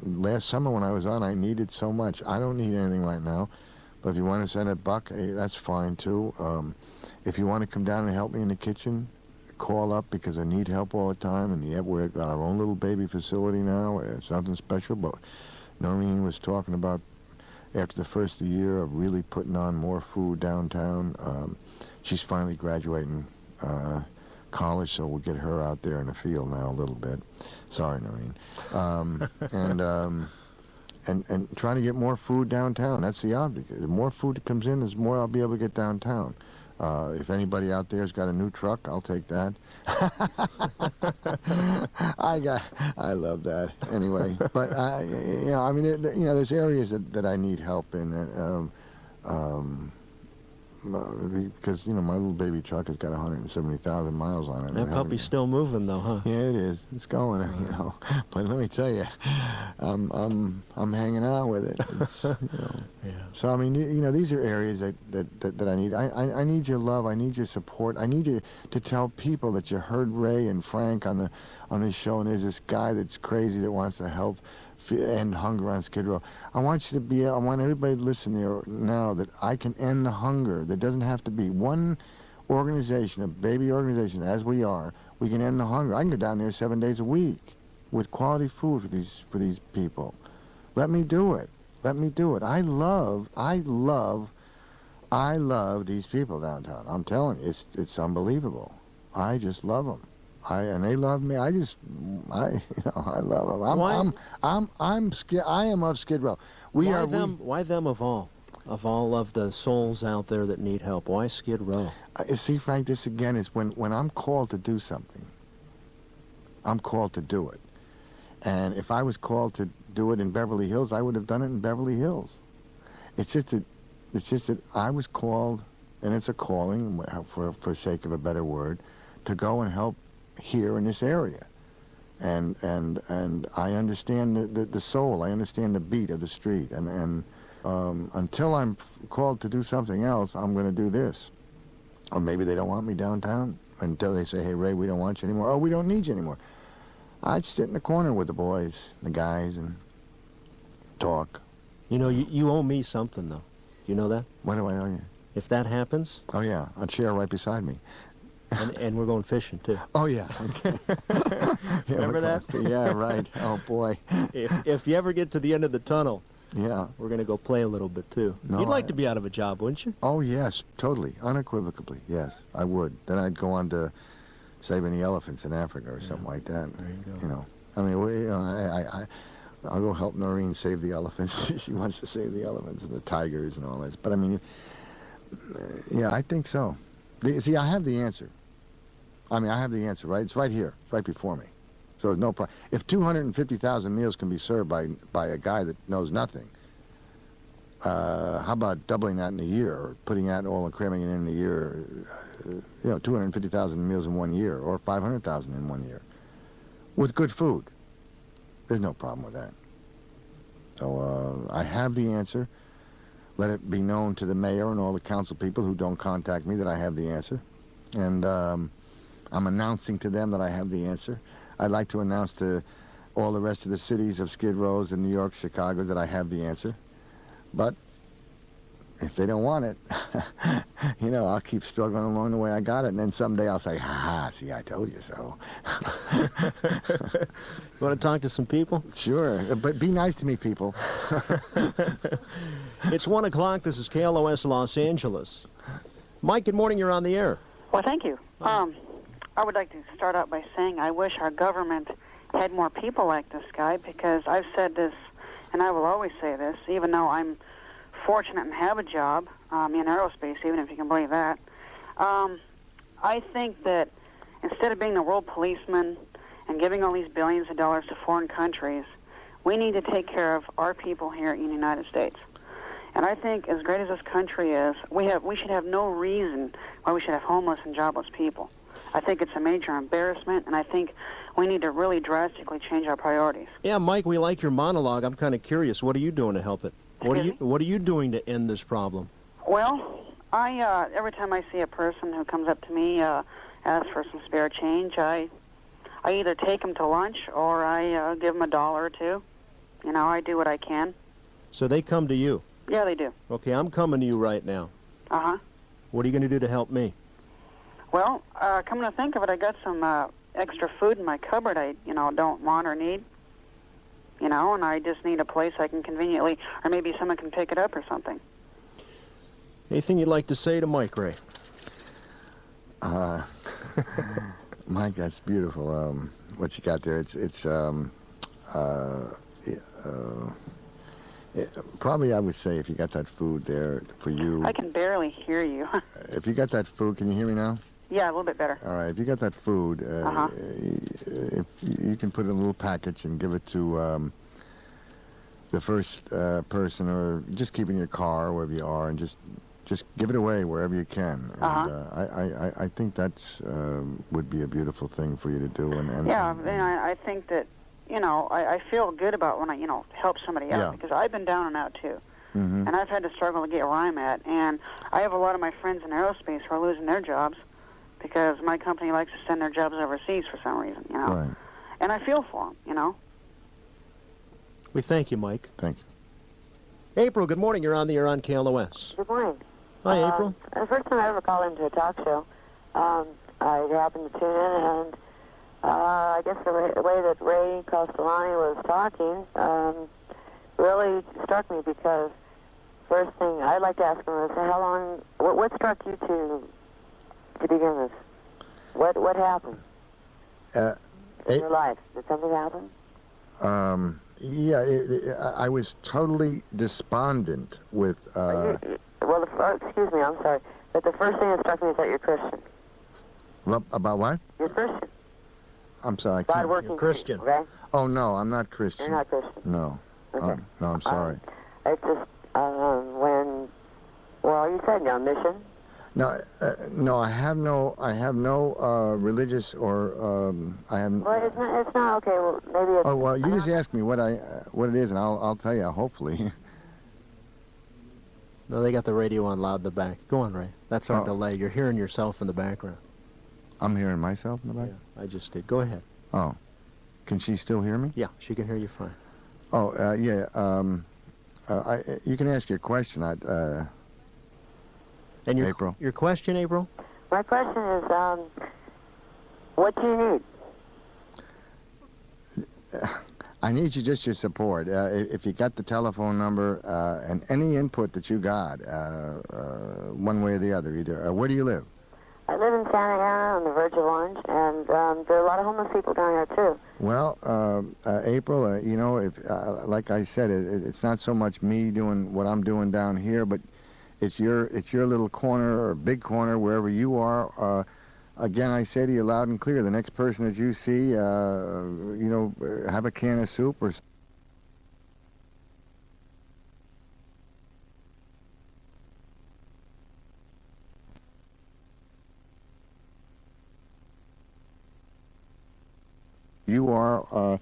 Last summer when I was on, I needed so much. I don't need anything right now, but if you want to send a buck, that's fine too. If you want to come down and help me in the kitchen, call up because I need help all the time. And we've got our own little baby facility now. It's nothing special, but Noreen was talking about after the first of the year of really putting on more food downtown. She's finally graduating college, so we'll get her out there in the field now a little bit. Sorry, Noreen. And trying to get more food downtown. That's the object. The more food that comes in, the more I'll be able to get downtown. If anybody out there's got a new truck, I'll take that. I love that. Anyway, but there's areas that I need help in. Because my little baby truck has got 170,000 miles on it. That puppy's still moving, though, huh? Yeah, it is. It's going, But let me tell you, I'm hanging out with it. Yeah. So I mean, these are areas that I need. I need your love. I need your support. I need you to tell people that you heard Ray and Frank on this show, and there's this guy that's crazy that wants to help end hunger on Skid Row. I want everybody to listen there now that I can end the hunger. There doesn't have to be one organization, a baby organization, as we are. We can end the hunger. I can go down there 7 days a week with quality food for these people. Let me do it. Let me do it. I love these people downtown. I'm telling you, it's unbelievable. I just love them. And they love me. I love them. I'm scared. I am of Skid Row. Why them of all? Of all of the souls out there that need help, why Skid Row? You see, Frank, this again is when I'm called to do something, I'm called to do it. And if I was called to do it in Beverly Hills, I would have done it in Beverly Hills. It's just that I was called, and it's a calling, for sake of a better word, to go and help here in this area. And I understand the soul. I understand the beat of the street. And until I'm called to do something else, I'm going to do this. Or maybe they don't want me downtown until they say, hey, Ray, we don't want you anymore. Oh, we don't need you anymore. I'd sit in the corner with the boys, the guys, and talk. You know, you owe me something, though. You know that? What do I owe you? If that happens... Oh, yeah, a chair right beside me. And we're going fishing, too. Oh, yeah. Okay. Remember that? Yeah, right. Oh, boy. If you ever get to the end of the tunnel... Yeah. We're going to go play a little bit, too. No, You'd like to be out of a job, wouldn't you? Oh, yes, totally. Unequivocally, yes, I would. Then I'd go on to saving the elephants in Africa or something like that. There you go. You know, I mean, I'll go help Noreen save the elephants. She wants to save the elephants and the tigers and all this. But, I mean, yeah, I think so. See, I have the answer. I mean, I have the answer, right? It's right here. It's right before me. So there's no problem. If 250,000 meals can be served by a guy that knows nothing, how about doubling that in a year, or putting that all and cramming it in a year? 250,000 meals in 1 year, or 500,000 in 1 year, with good food. There's no problem with that. So I have the answer. Let it be known to the mayor and all the council people who don't contact me that I have the answer, and I'm announcing to them that I have the answer. I'd like to announce to all the rest of the cities of Skid Rows and New York, Chicago, that I have the answer. But if they don't want it, I'll keep struggling along the way I got it. And then someday I'll say, ha, see, I told you so. You want to talk to some people? Sure, but be nice to me, people. It's 1 o'clock. This is KLOS Los Angeles. Mike, good morning. You're on the air. Well, thank you. I would like to start out by saying I wish our government had more people like this guy, because I've said this, and I will always say this, even though I'm fortunate and have a job in aerospace, even if you can believe that. I think that instead of being the world policeman and giving all these billions of dollars to foreign countries, we need to take care of our people here in the United States. And I think as great as this country is, we should have no reason why we should have homeless and jobless people. I think it's a major embarrassment, and I think we need to really drastically change our priorities. Yeah, Mike, we like your monologue. I'm kind of curious. What are you doing to help it? What are you doing to end this problem? Well, I every time I see a person who comes up to me, asks for some spare change, I either take them to lunch or I give them $1 or $2. I do what I can. So they come to you? Yeah, they do. Okay, I'm coming to you right now. Uh-huh. What are you going to do to help me? Well, coming to think of it, I got some extra food in my cupboard I, don't want or need. And I just need a place I can conveniently, or maybe someone can pick it up or something. Anything you'd like to say to Mike, Ray? Mike, that's beautiful. What you got there, probably I would say if you got that food there for you. I can barely hear you. If you got that food, can you hear me now? Yeah, a little bit better. All right, if you got that food, if you can put it in a little package and give it to the first person, or just keep it in your car wherever you are, and just give it away wherever you can. And, I think that's would be a beautiful thing for you to do. And I think that I feel good about when I help somebody out, because I've been down and out too. Mm-hmm. And I've had to struggle to get where I'm at. And I have a lot of my friends in aerospace who are losing their jobs because my company likes to send their jobs overseas for some reason, Right. And I feel for them, We thank you, Mike. Thank you. April, good morning. You're on the air on KLOS. Good morning. Hi, April. The first time I ever called into a talk show, I happened to tune in, and I guess the way that Ray Castellani was talking really struck me because first thing I'd like to ask him is how long, what struck you to begin this? What happened in your life? Did something happen? Yeah, I was totally despondent with... well, excuse me, I'm sorry. But the first thing that struck me is that you're Christian. About what? You're Christian. I'm sorry. God working You're Christian. For you, okay? Oh, no, I'm not Christian. You're not Christian? No. Okay. No, I'm sorry. It's just well, you said you're on mission. No, no, I have no religious or I have. Well, it's not okay. Well, maybe it's. Oh well, you just ask me what it is, and I'll tell you. Hopefully. No, they got the radio on loud in the back. Go on, Ray. That's our delay. You're hearing yourself in the background. I'm hearing myself in the back? Yeah, I just did. Go ahead. Oh. Can she still hear me? Yeah, she can hear you fine. Oh, yeah. You can ask your question. And April. Your question, April? My question is, what do you need? I need just your support. If you got the telephone number and any input that you got, one way or the other, either. Where do you live? I live in Santa Ana on the verge of Orange, and there are a lot of homeless people down there, too. Well, April, you know, if like I said, it's not so much me doing what I'm doing down here, but it's your little corner or big corner, wherever you are. Again, I say to you loud and clear, the next person that you see, you know, have a can of soup or... You are,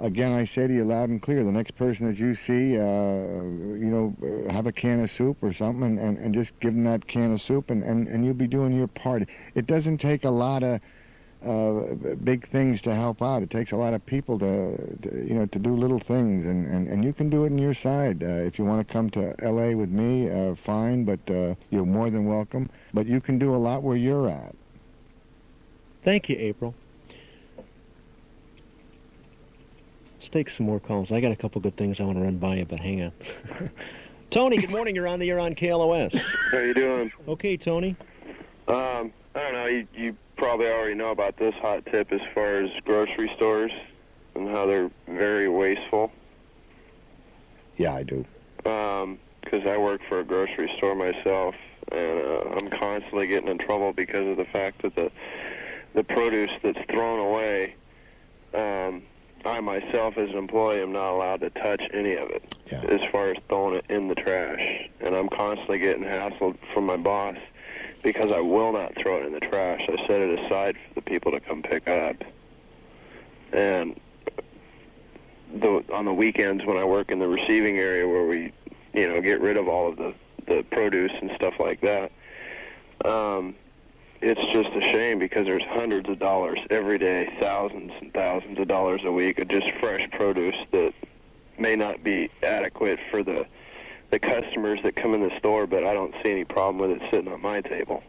again, I say to you loud and clear, the next person that you see, you know, have a can of soup or something and just give them that can of soup and you'll be doing your part. It doesn't take a lot of big things to help out. It takes a lot of people to you know, to do little things, and you can do it on your side. If you want to come to L.A. with me, fine, but you're more than welcome. But you can do a lot where you're at. Thank you, April. Let's take some more calls. I got a couple good things I want to run by you, but hang on. Tony, good morning. You're on the air on KLOS. How you doing? Okay, Tony. I don't know. You probably already know about this hot tip as far as grocery stores and how they're very wasteful. Yeah, I do. Because I work for a grocery store myself, and I'm constantly getting in trouble because of the fact that the produce that's thrown away, I myself as an employee am not allowed to touch any of it as far as throwing it in the trash. And I'm constantly getting hassled from my boss because I will not throw it in the trash. I set it aside for the people to come pick up. And on the weekends when I work in the receiving area where we, you know, get rid of all of the produce and stuff like that, it's just a shame because there's hundreds of dollars every day, thousands and thousands of dollars a week of just fresh produce that may not be adequate for the customers that come in the store, but I don't see any problem with it sitting on my table.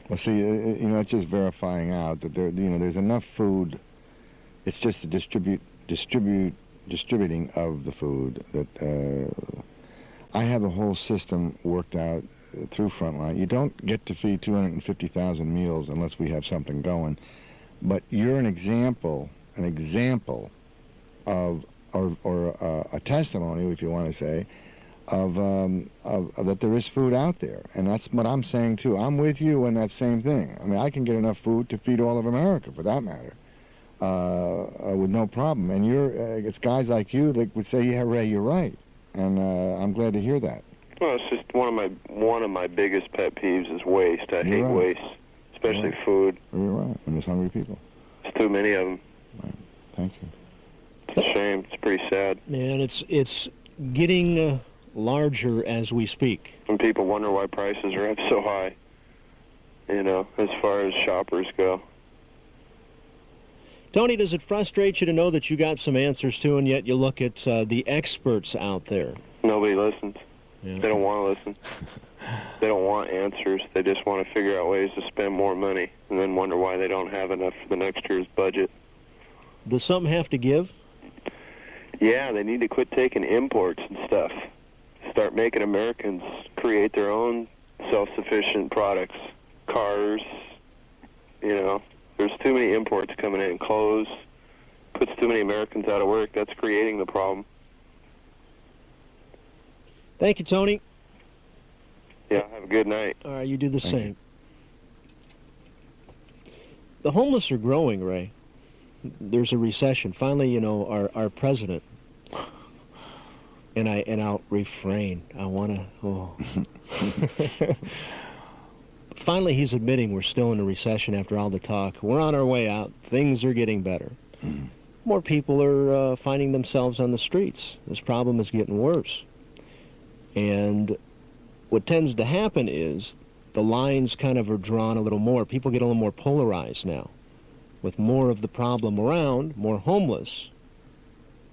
Well, see, you know, it's just verifying out that there, you know, there's enough food. It's just the distributing of the food that I have a whole system worked out through Frontline. You don't get to feed 250,000 meals unless we have something going. But you're an example of, or a testimony, if you want to say, of that there is food out there. And that's what I'm saying, too. I'm with you in that same thing. I mean, I can get enough food to feed all of America, for that matter, with no problem. And it's guys like you that would say, yeah, Ray, you're right. And I'm glad to hear that. Well, it's just one of my biggest pet peeves is waste. I hate waste, especially food. You're right. And there's hungry people. There's too many of them. Right. Thank you. It's a shame. It's pretty sad. And it's getting larger as we speak. And people wonder why prices are up so high, you know, as far as shoppers go. Tony, does it frustrate you to know that you got some answers to, and yet you look at the experts out there? Nobody listens. Yeah. They don't want to listen. They don't want answers. They just want to figure out ways to spend more money and then wonder why they don't have enough for the next year's budget. Does something have to give? Yeah, they need to quit taking imports and stuff. Start making Americans create their own self-sufficient products. Cars, there's too many imports coming in. Clothes, puts too many Americans out of work. That's creating the problem. Thank you, Tony. Yeah, have a good night. All right, you do the Thank same. The homeless are growing, Ray. There's a recession. Finally, our president, and I'll refrain. I want to. Finally, he's admitting we're still in a recession after all the talk. We're on our way out. Things are getting better. More people are finding themselves on the streets. This problem is getting worse. And what tends to happen is the lines kind of are drawn a little more. People get a little more polarized now. With more of the problem around, more homeless,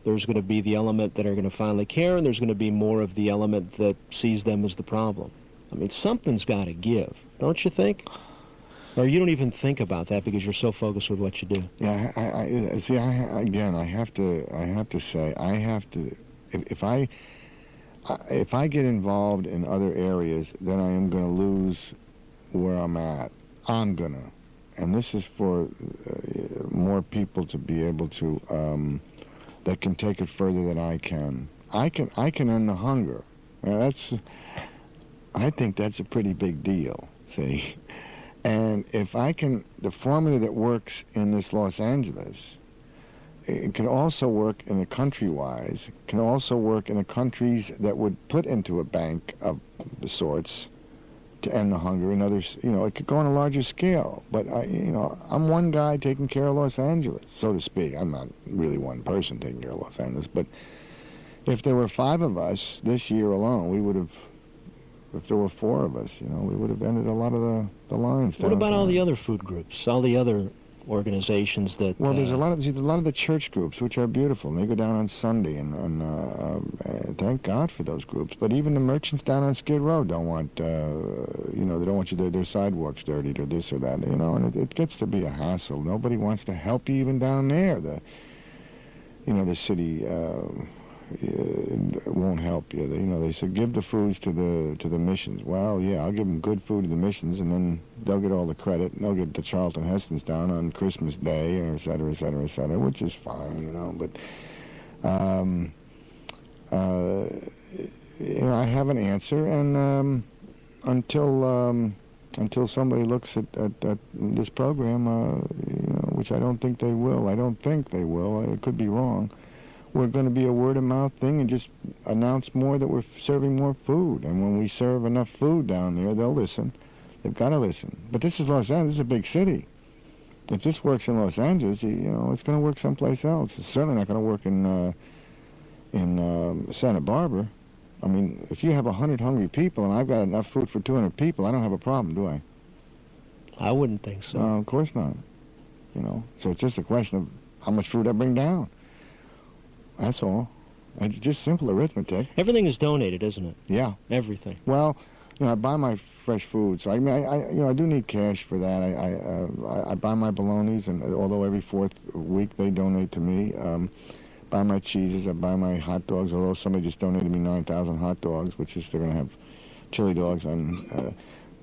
there's going to be the element that are going to finally care, and there's going to be more of the element that sees them as the problem. I mean, something's got to give, don't you think? Or you don't even think about that because you're so focused with what you do. Yeah, I have to say, if I get involved in other areas, then I am going to lose where I'm at. I'm going to. And this is for more people to be able to, that can take it further than I can. I can end the hunger. Now I think that's a pretty big deal, see? And if I can, the formula that works in this Los Angeles, it can also work in the country-wise, can also work in the countries that would put into a bank of the sorts to end the hunger, and others, it could go on a larger scale. But I'm one guy taking care of Los Angeles, so to speak. I'm not really one person taking care of Los Angeles, but if there were 5 of us this year alone, we would have. If there were 4 of us, we would have ended a lot of the lines. What about all the other food groups, all the other organizations that? Well, there's a lot of the church groups, which are beautiful. And they go down on Sunday, and thank God for those groups. But even the merchants down on Skid Row don't want, they don't want their sidewalks dirtied or this or that, and it gets to be a hassle. Nobody wants to help you even down there. The city won't help you. They said give the foods to the missions. Well, yeah, I'll give them good food to the missions, and then they'll get all the credit, and they'll get the Charlton Hestons down on Christmas Day, or et cetera, et cetera, et cetera, which is fine, But I have an answer, and until somebody looks at this program, which I don't think they will. I don't think they will. I could be wrong. We're going to be a word-of-mouth thing and just announce more that we're serving more food. And when we serve enough food down there, they'll listen. They've got to listen. But this is Los Angeles. This is a big city. If this works in Los Angeles, it's going to work someplace else. It's certainly not going to work in Santa Barbara. I mean, if you have 100 hungry people and I've got enough food for 200 people, I don't have a problem, do I? I wouldn't think so. No, of course not. So it's just a question of how much food I bring down. That's all. It's just simple arithmetic. Everything is donated, isn't it? Yeah. Everything. Well, I buy my fresh food, so I do need cash for that. I buy my bolognas, and although every 4th week they donate to me, buy my cheeses, I buy my hot dogs. Although somebody just donated me 9,000 hot dogs, which is they're going to have chili dogs on.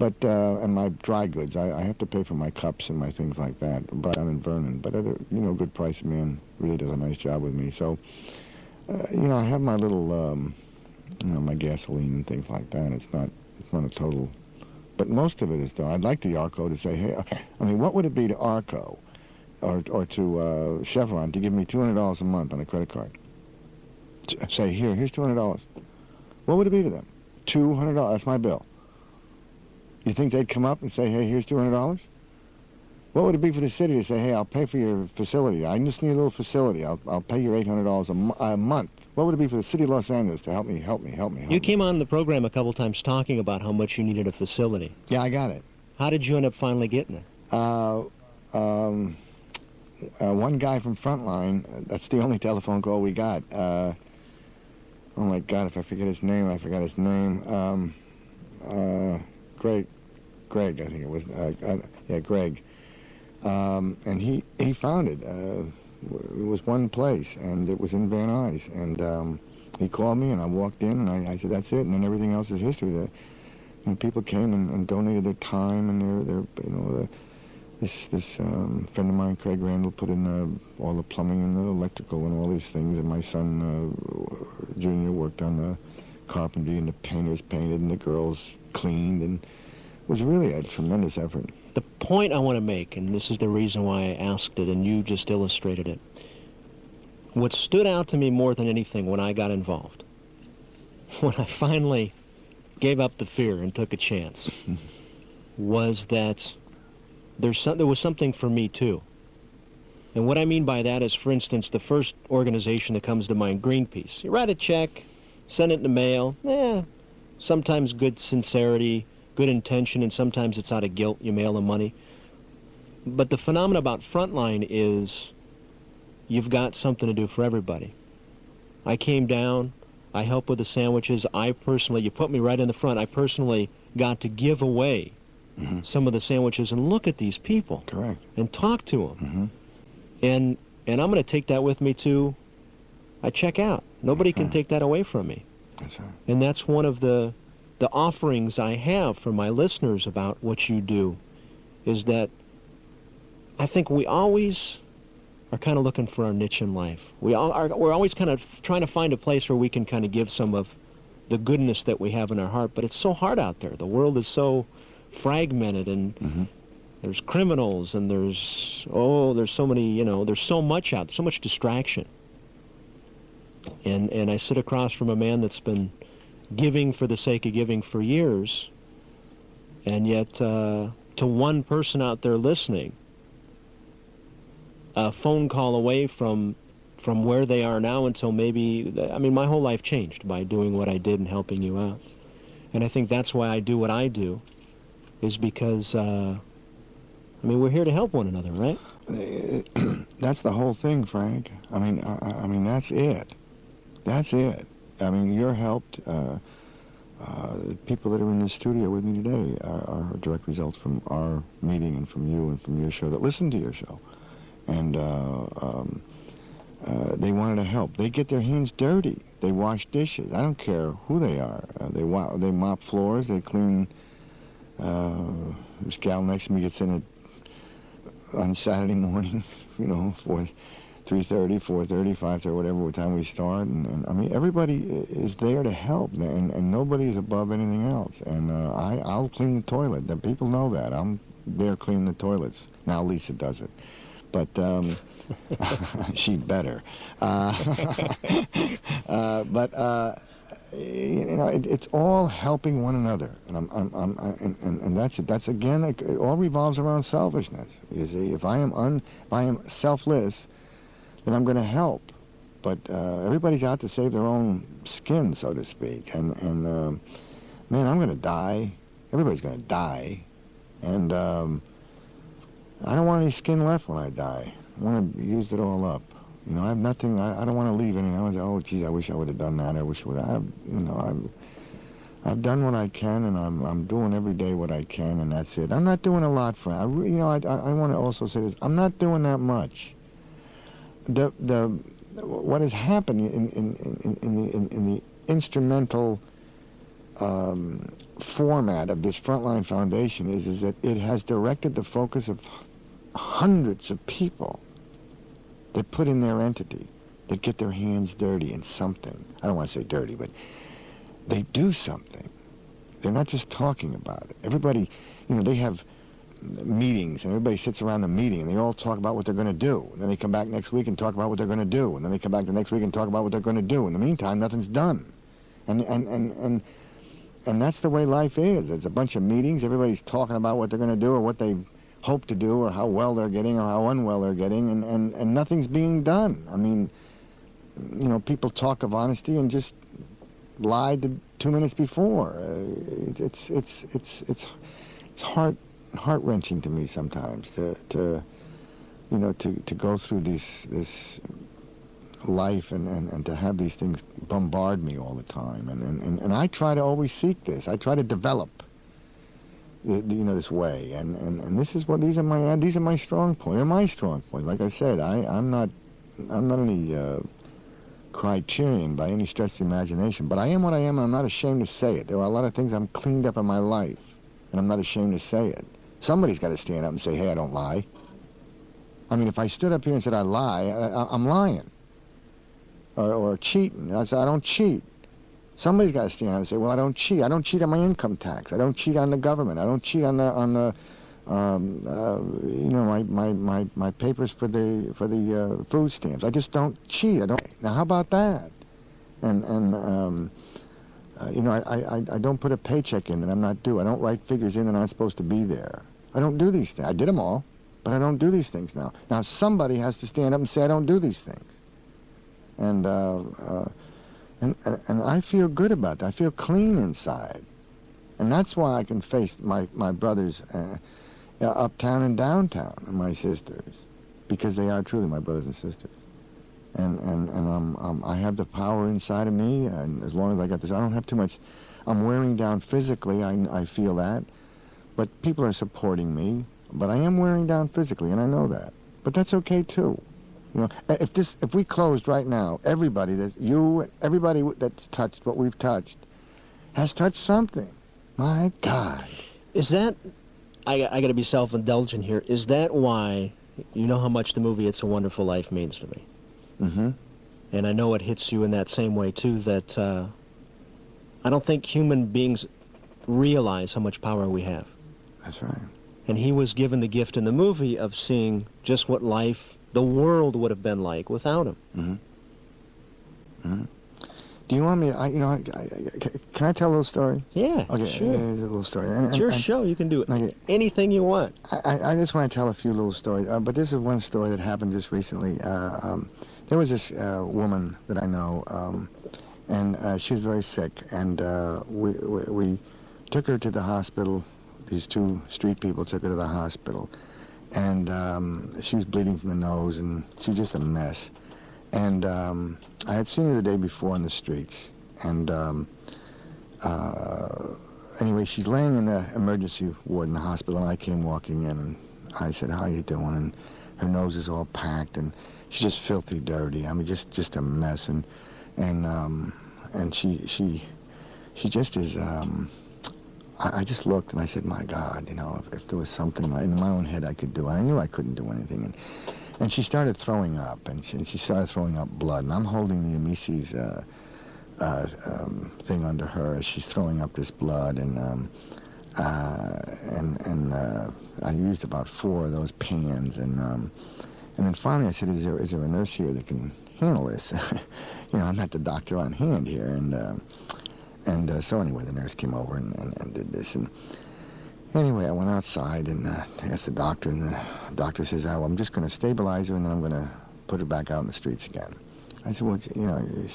And my dry goods, I have to pay for my cups and my things like that. But I'm in Vernon. But good price man really does a nice job with me. So, I have my little, my gasoline and things like that. It's not a total, but most of it is though. I'd like the ARCO to say, hey, what would it be to ARCO, or to Chevron to give me $200 a month on a credit card? Say here's $200. What would it be to them? $200. That's my bill. You think they'd come up and say, hey, here's $200? What would it be for the city to say, hey, I'll pay for your facility. I just need a little facility. I'll pay you $800 a month. What would it be for the city of Los Angeles to help me? You came on the program a couple times talking about how much you needed a facility. Yeah, I got it. How did you end up finally getting it? One guy from Frontline, that's the only telephone call we got. Oh, my God, if I forget his name, I forgot his name. Greg, I think it was. Greg. And he found it. It was one place, and it was in Van Nuys. And he called me, and I walked in, and I said, "That's it." And then everything else is history. People came and donated their time and their this friend of mine, Craig Randall, put in all the plumbing and the electrical and all these things. And my son, Junior, worked on the carpentry, and the painters painted, and the girls cleaned, and it was really a tremendous effort. The point I want to make, and this is the reason why I asked it, and you just illustrated it, what stood out to me more than anything when I got involved, when I finally gave up the fear and took a chance, was that there was something for me too. And what I mean by that is, for instance, the first organization that comes to mind, Greenpeace. You write a check, send it in the mail, sometimes good sincerity, good intention, and sometimes it's out of guilt, you mail them money. But the phenomenon about Frontline is you've got something to do for everybody. I came down, I helped with the sandwiches. You put me right in the front. I personally got to give away some of the sandwiches and look at these people. Correct. And talk to them. And I'm going to take that with me too. I check out. Nobody can take that away from me. That's right. And that's one of the offerings I have for my listeners about what you do, is that I think we always are kind of looking for our niche in life. We're always kind of trying to find a place where we can kind of give some of the goodness that we have in our heart, but it's so hard out there. The world is so fragmented, and there's criminals, and there's so many, there's so much out there, so much distraction. And I sit across from a man that's been giving for the sake of giving for years, and yet to one person out there listening, a phone call away from where they are now until maybe, my whole life changed by doing what I did and helping you out. And I think that's why I do what I do, is because, we're here to help one another, right? That's the whole thing, Frank. That's it. That's it. You're helped. The people that are in the studio with me today are a direct result from our meeting and from you and from your show, that listen to your show. And they wanted to help. They get their hands dirty. They wash dishes. I don't care who they are. They mop floors. They clean. This gal next to me gets in on Saturday morning, for 3:30, 4:30, 5:30, whatever time we start. And everybody is there to help, and nobody is above anything else. And I'll clean the toilet. The people know that. I'm there cleaning the toilets. Now Lisa does it. But she better. It's all helping one another, and that's it. That's again, it all revolves around selfishness. You see, if I am selfless, then I'm going to help. But everybody's out to save their own skin, so to speak. And man, I'm going to die. Everybody's going to die, and I don't want any skin left when I die. I want to use it all up. I have nothing. I don't want to leave anything. I want to say, oh, geez, I wish I would have done that. I wish I would have. I've done what I can, and I'm doing every day what I can, and that's it. I'm not doing a lot for. I want to also say this. I'm not doing that much. What has happened in the instrumental format of this Frontline Foundation is that it has directed the focus of hundreds of people that put in their entity, that get their hands dirty in something. I don't want to say dirty, but they do something. They're not just talking about it. Everybody, they have meetings, and everybody sits around the meeting, and they all talk about what they're going to do. And then they come back next week and talk about what they're going to do. And then they come back the next week and talk about what they're going to do. In the meantime, nothing's done. And that's the way life is. It's a bunch of meetings. Everybody's talking about what they're going to do, or what they hope to do, or how well they're getting, or how unwell they're getting, and nothing's being done. People talk of honesty and just lied 2 minutes before. It's heart-wrenching to me sometimes to go through this life and to have these things bombard me all the time. And I try to always seek this. I try to develop, this way. And this is what these are my strong points. They're my strong points. Like I said, I'm not any criterion by any stretch of the imagination, but I am what I am, and I'm not ashamed to say it. There are a lot of things I'm cleaned up in my life, and I'm not ashamed to say it. Somebody's got to stand up and say, hey, I don't lie. I mean, if I stood up here and said I lie, I'm lying. Or cheating. I said, I don't cheat. Somebody's got to stand up and say, well, I don't cheat. I don't cheat on my income tax. I don't cheat on the government. I don't cheat on the my papers for the food stamps. I just don't cheat. Now, how about that? And I don't put a paycheck in that I'm not due. I don't write figures in that aren't supposed to be there. I don't do these things. I did them all, but I don't do these things now. Now, somebody has to stand up and say I don't do these things. And I feel good about that. I feel clean inside. And that's why I can face my brothers uptown and downtown, and my sisters, because they are truly my brothers and sisters. And I have the power inside of me, and as long as I got this, I don't have too much. I'm wearing down physically, I feel that, but people are supporting me, but I am wearing down physically, and I know that. But that's okay too. If we closed right now, everybody that's touched what we've touched has touched something. My God. Is that, I got to be self-indulgent here, is that why, you know how much the movie It's a Wonderful Life means to me? Mm-hmm. And I know it hits you in that same way, too, that I don't think human beings realize how much power we have. That's right. And he was given the gift in the movie of seeing just what life, the world would have been like without him. Mm-hmm. Mm-hmm. Do you want me, can I tell a little story? Yeah, okay, sure. A little story. It's your show. You can do it. Okay. Anything you want. I just want to tell a few little stories, but this is one story that happened just recently. There was this woman that I know, and she was very sick, and we took her to the hospital. These two street people took her to the hospital, and she was bleeding from the nose, and she was just a mess. And I had seen her the day before in the streets, and anyway, she's laying in the emergency ward in the hospital, and I came walking in, and I said, how you doing? And her nose is all packed, and she's just filthy dirty. I mean, just a mess, and she just is. I just looked, and I said, my God, if there was something in my own head I could do, I knew I couldn't do anything, and she started throwing up, and she started throwing up blood, and I'm holding the Amicis thing under her as she's throwing up this blood, and I used about 4 of those pans, and then finally I said, is there a nurse here that can handle this? I'm not the doctor on hand here, and so anyway, the nurse came over and did this, and anyway, I went outside and asked the doctor, and the doctor says, oh, I'm just going to stabilize her, and then I'm going to put her back out in the streets again. I said, well,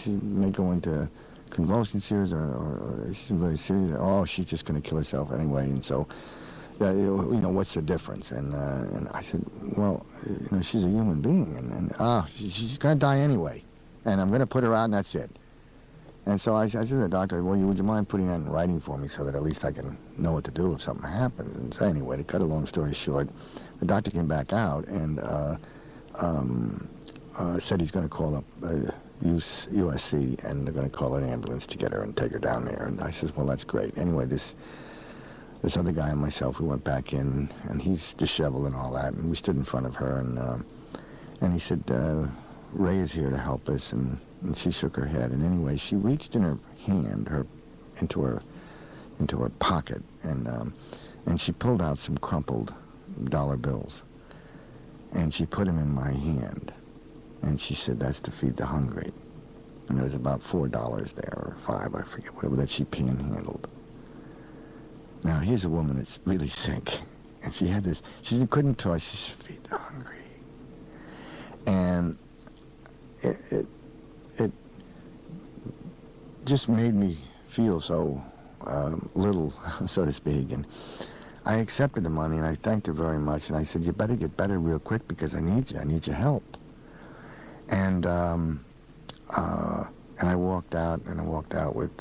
she may go into convulsions here, or she's very serious. Oh, she's just going to kill herself anyway, and so, what's the difference? And I said, well, she's a human being, and she's going to die anyway, and I'm going to put her out, and that's it. And so I said to the doctor, well, would you mind putting that in writing for me so that at least I can know what to do if something happens? And so anyway, to cut a long story short, the doctor came back out and said he's going to call up USC, and they're going to call an ambulance to get her and take her down there. And I says, well, that's great. Anyway, this other guy and myself, we went back in, and he's disheveled and all that, and we stood in front of her, and he said, Ray is here to help us, and she shook her head, and anyway, she reached in her hand, into her pocket, and she pulled out some crumpled dollar bills, and she put them in my hand, and she said, that's to feed the hungry. And there was about $4 there, or $5, I forget, whatever, that she panhandled. Now, here's a woman that's really sick, and she had this, she couldn't talk, she said, feed the hungry. And it just made me feel so little, so to speak, and I accepted the money, and I thanked her very much, and I said, you better get better real quick, because I need your help. And and I walked out with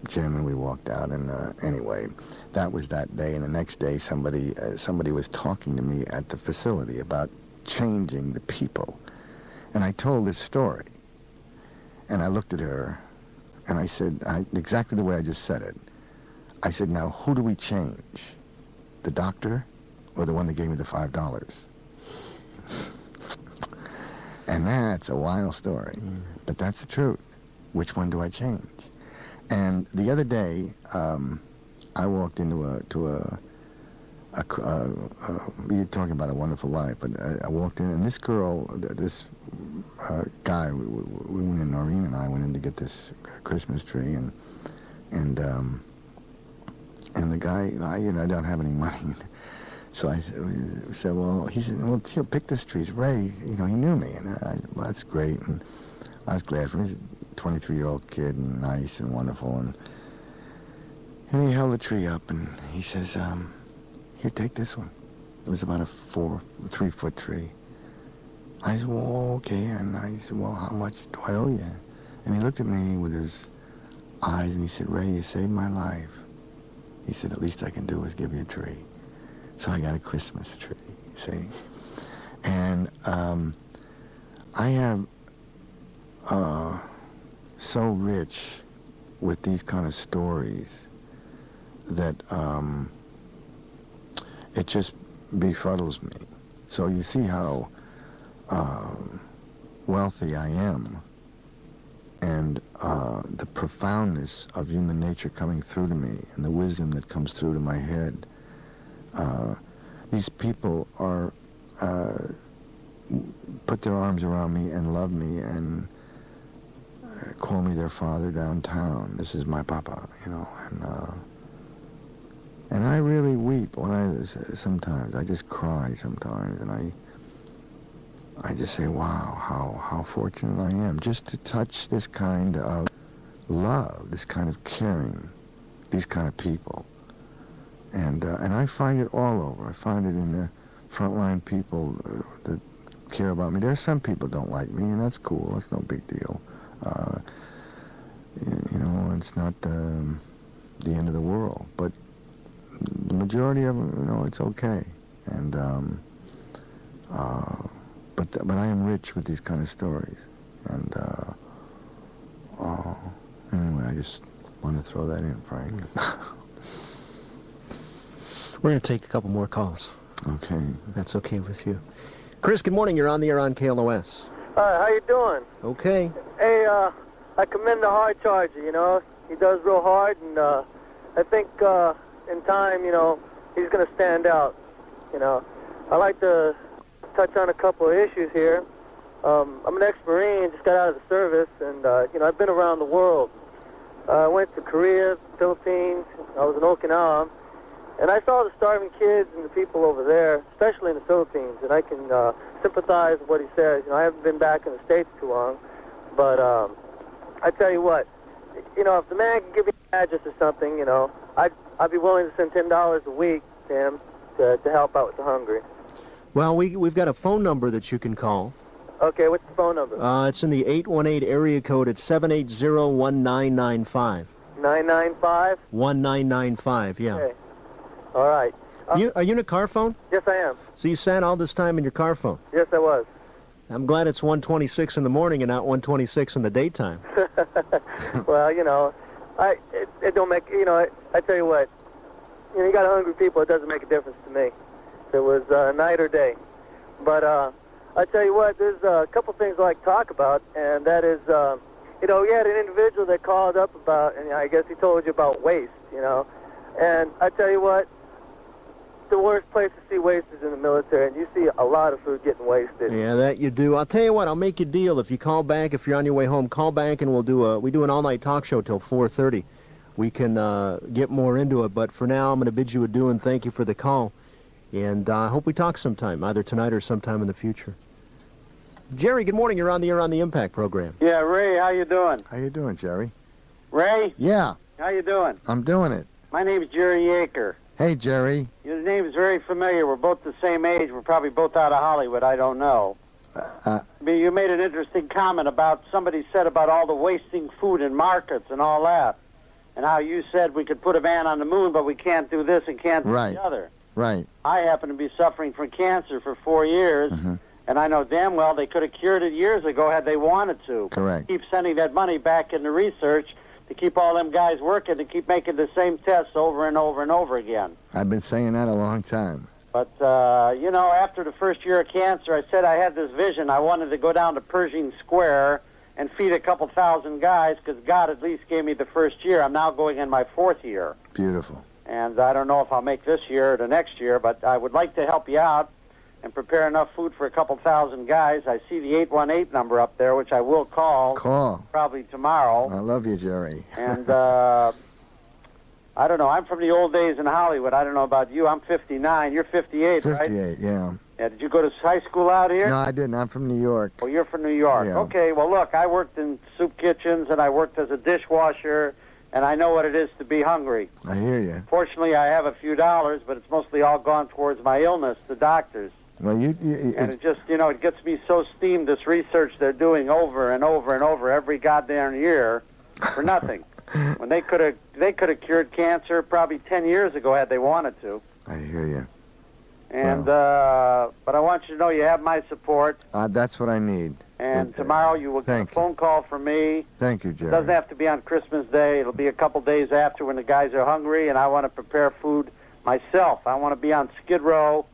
Jim, and we walked out. And anyway, that was that day. And the next day, somebody was talking to me at the facility about changing the people. And I told this story. And I looked at her, and I said, exactly the way I just said it. I said, now, who do we change? The doctor or the one that gave me the $5? And that's a wild story. But that's the truth. Which one do I change? And the other day, I walked into you're talking about a wonderful life, but I walked in, and this girl, this guy, we went in, Noreen and I went in to get this Christmas tree, and the guy, I don't have any money. So I said, well, he said, well, here, pick this tree. Ray, he knew me, and well, that's great, and I was glad for him. He's a 23-year-old kid, and nice and wonderful, and he held the tree up, and he says, here, take this one. It was about a 3-foot tree. I said, well, okay, and I said, well, how much do I owe you? And he looked at me with his eyes, and he said, Ray, you saved my life. He said, at least I can do is give you a tree. So I got a Christmas tree, see? And I am so rich with these kind of stories that it just befuddles me. So you see how wealthy I am, and the profoundness of human nature coming through to me, and the wisdom that comes through to my head. These people are put their arms around me and love me and call me their father downtown. This is my papa, and I really weep when sometimes I just cry sometimes, and I just say, wow, how fortunate I am just to touch this kind of love, this kind of caring, these kind of people. And I find it all over. I find it in the frontline people that care about me. There are some people don't like me, and that's cool. That's no big deal. It's not the end of the world. But the majority of them, it's okay. And but I am rich with these kind of stories. And anyway, I just want to throw that in, Frank. We're going to take a couple more calls. Okay. If that's okay with you. Chris, good morning. You're on the air on KLOS. Hi, how you doing? Okay. Hey, I commend the hard charger, He does real hard, and I think in time, he's going to stand out, I like to touch on a couple of issues here. I'm an ex-Marine, just got out of the service, and, I've been around the world. I went to Korea, Philippines, I was in Okinawa, and I saw the starving kids and the people over there, especially in the Philippines, and I can sympathize with what he says. I haven't been back in the States too long, but I tell you what, if the man can give me an address or something, I'd be willing to send $10 a week to him to help out with the hungry. Well, we've got a phone number that you can call. Okay, what's the phone number? It's in the 818 area code. It's 780-1995. 995? 1995, yeah. Okay. All right. Are you in a car phone? Yes, I am. So you sat all this time in your car phone? Yes, I was. I'm glad it's 1:26 in the morning and not 1:26 in the daytime. Well, it don't make, I tell you what, you got hungry people, it doesn't make a difference to me. If it was night or day. But I tell you what, there's a couple things I'd like to talk about, and that is, we had an individual that called up about, and I guess he told you about waste, and I tell you what, the worst place to see waste is in the military, and you see a lot of food getting wasted. Yeah, that you do. I'll tell you what, I'll make you a deal. If you call back, if you're on your way home, call back and we do an all-night talk show till 4:30. We can get more into it, but for now, I'm going to bid you adieu and thank you for the call. And I hope we talk sometime, either tonight or sometime in the future. Jerry, good morning. You're on the air on the Impact program. Yeah, Ray, how you doing? How you doing, Jerry? Ray? Yeah. How you doing? I'm doing it. My name's Jerry Yeager. Hey, Jerry. Your name is very familiar. We're both the same age. We're probably both out of Hollywood. I don't know. You made an interesting comment about somebody said about all the wasting food in markets and all that, and how you said we could put a man on the moon, but we can't do this and can't do the other. Right. I happen to be suffering from cancer for 4 years, and I know damn well they could have cured it years ago had they wanted to. Correct. Keep sending that money back into research to keep all them guys working, to keep making the same tests over and over and over again. I've been saying that a long time. But, you know, after the first year of cancer, I said I had this vision. I wanted to go down to Pershing Square and feed a couple thousand guys, because God at least gave me the first year. I'm now going in my 4th year. Beautiful. And I don't know if I'll make this year or the next year, but I would like to help you out and prepare enough food for a couple thousand guys. I see the 818 number up there, which I will call. Probably tomorrow. I love you, Jerry. And I don't know. I'm from the old days in Hollywood. I don't know about you. I'm 59. You're 58, right? 58, yeah. Yeah. Did you go to high school out here? No, I didn't. I'm from New York. Oh, you're from New York. Yeah. Okay. Well, look, I worked in soup kitchens, and I worked as a dishwasher, and I know what it is to be hungry. I hear you. Fortunately, I have a few dollars, but it's mostly all gone towards my illness, the doctors. Well, And it just, you know, it gets me so steamed, this research they're doing over and over and over every goddamn year for nothing. When they could have cured cancer probably 10 years ago had they wanted to. I hear you. And but I want you to know you have my support. That's what I need. And tomorrow you will get a phone call from me. Thank you, It Jerry. doesn't have to be on Christmas Day. It'll be a couple days after when the guys are hungry, and I want to prepare food myself. I want to be on Skid Row,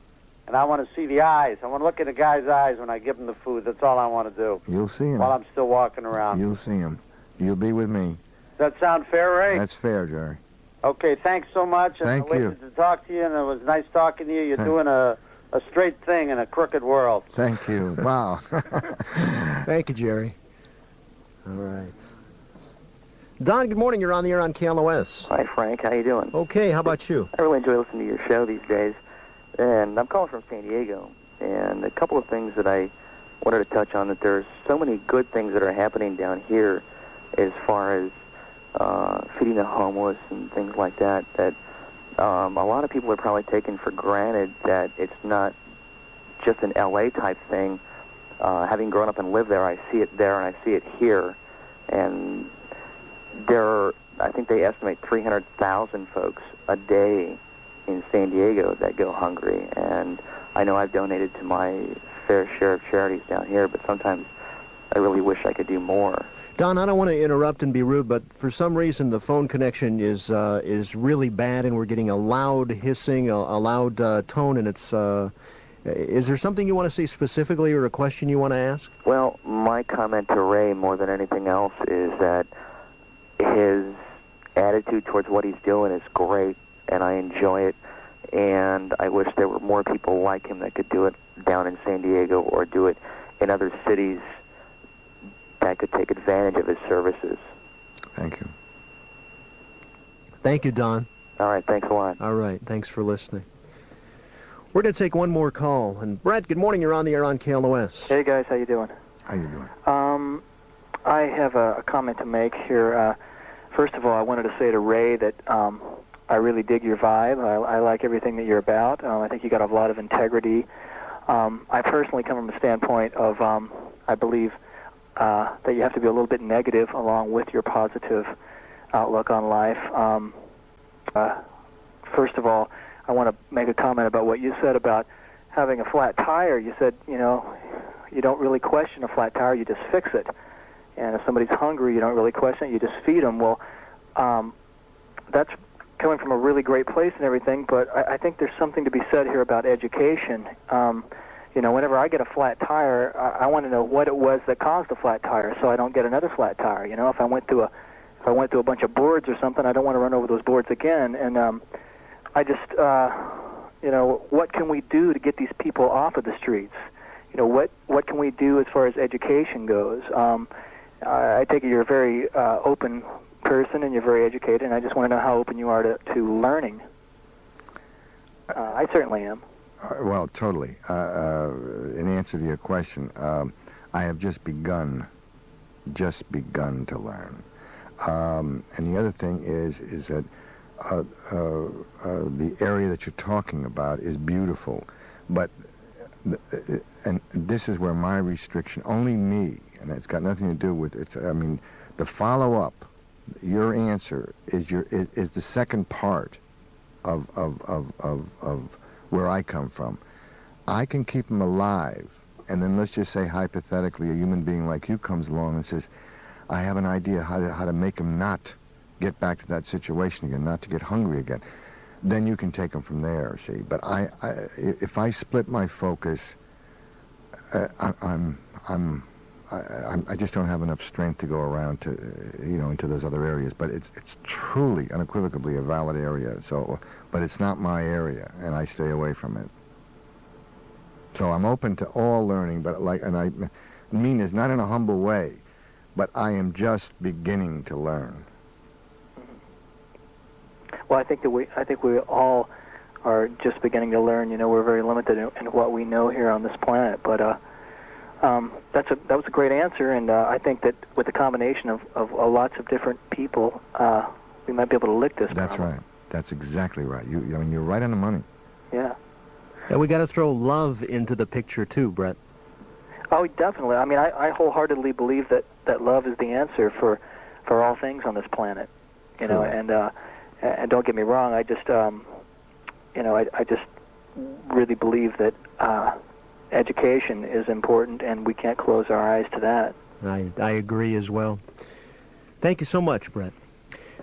and I want to see the eyes. I want to look in the guy's eyes when I give him the food. That's all I want to do. You'll see him. While I'm still walking around. You'll see him. You'll be with me. Does that sound fair, Ray? That's fair, Jerry. Okay, thanks so much. And Thank I you. waited to talk to you, and it was nice talking to you. You're doing a straight thing in a crooked world. Thank you. Wow. Thank you, Jerry. All right. Don, good morning. You're on the air on KLOS. Hi, Frank. How you doing? Okay, how about you? I really enjoy listening to your show these days. And I'm calling from San Diego. And a couple of things that I wanted to touch on, that there's so many good things that are happening down here as far as feeding the homeless and things like that, that a lot of people are probably taking for granted that it's not just an L.A. type thing. Having grown up and lived there, I see it there and I see it here. And there are, I think they estimate 300,000 folks a day in San Diego that go hungry. And I know I've donated to my fair share of charities down here, but sometimes I really wish I could do more. Don, I don't want to interrupt and be rude, but for some reason the phone connection is really bad, and we're getting a loud hissing, a loud tone, and it's. Is there something you want to say specifically, or a question you want to ask? Well, my comment to Ray more than anything else is that his attitude towards what he's doing is great, and I enjoy it, and I wish there were more people like him that could do it down in San Diego or do it in other cities that could take advantage of his services. Thank you. Thank you, Don. All right, thanks a lot. All right, thanks for listening. We're going to take one more call. And Brett, good morning. You're on the air on KLOS. Hey, guys. How you doing? How you doing? I have a comment to make here. First of all, I wanted to say to Ray that I really dig your vibe. I like everything that you're about. I think you got a lot of integrity. I personally come from a standpoint of I believe that you have to be a little bit negative along with your positive outlook on life. First of all, I want to make a comment about what you said about having a flat tire. You said, you know, you don't really question a flat tire, you just fix it. And if somebody's hungry, you don't really question it, you just feed them. Well, that's coming from a really great place and everything, but I think there's something to be said here about education. You know, whenever I get a flat tire, I want to know what it was that caused the flat tire, so I don't get another flat tire. You know, if I went through a bunch of boards or something, I don't want to run over those boards again. And I just, you know, what can we do to get these people off of the streets? You know, what can we do as far as education goes? I take it you're a very open person and you're very educated, and I just want to know how open you are to learning. I certainly am. Well, totally. In answer to your question, I have just begun to learn. And the other thing is that the area that you're talking about is beautiful, but and this is where my restriction, only me, and it's got nothing to do with it. I mean, the follow-up, your answer is the second part of where I come from. I can keep them alive, and then let's just say hypothetically, a human being like you comes along and says, I have an idea how to make them not get back to that situation again, not to get hungry again. Then you can take them from there, see. But if I split my focus, I just don't have enough strength to go around to, into those other areas. But it's truly, unequivocally a valid area. So, but it's not my area, and I stay away from it. So I'm open to all learning, but I mean this not in a humble way, but I am just beginning to learn. Well, I think we all are just beginning to learn. We're very limited in what we know here on this planet. But that was a great answer, and I think that with the combination of lots of different people, we might be able to lick this problem. That's right. That's exactly right. You're right on the money. Yeah. And we got to throw love into the picture too, Brett. Oh, definitely. I mean, I wholeheartly believe that love is the answer for all things on this planet. And don't get me wrong, I just I just really believe that education is important, and we can't close our eyes to that. I agree as well. Thank you so much, Brett.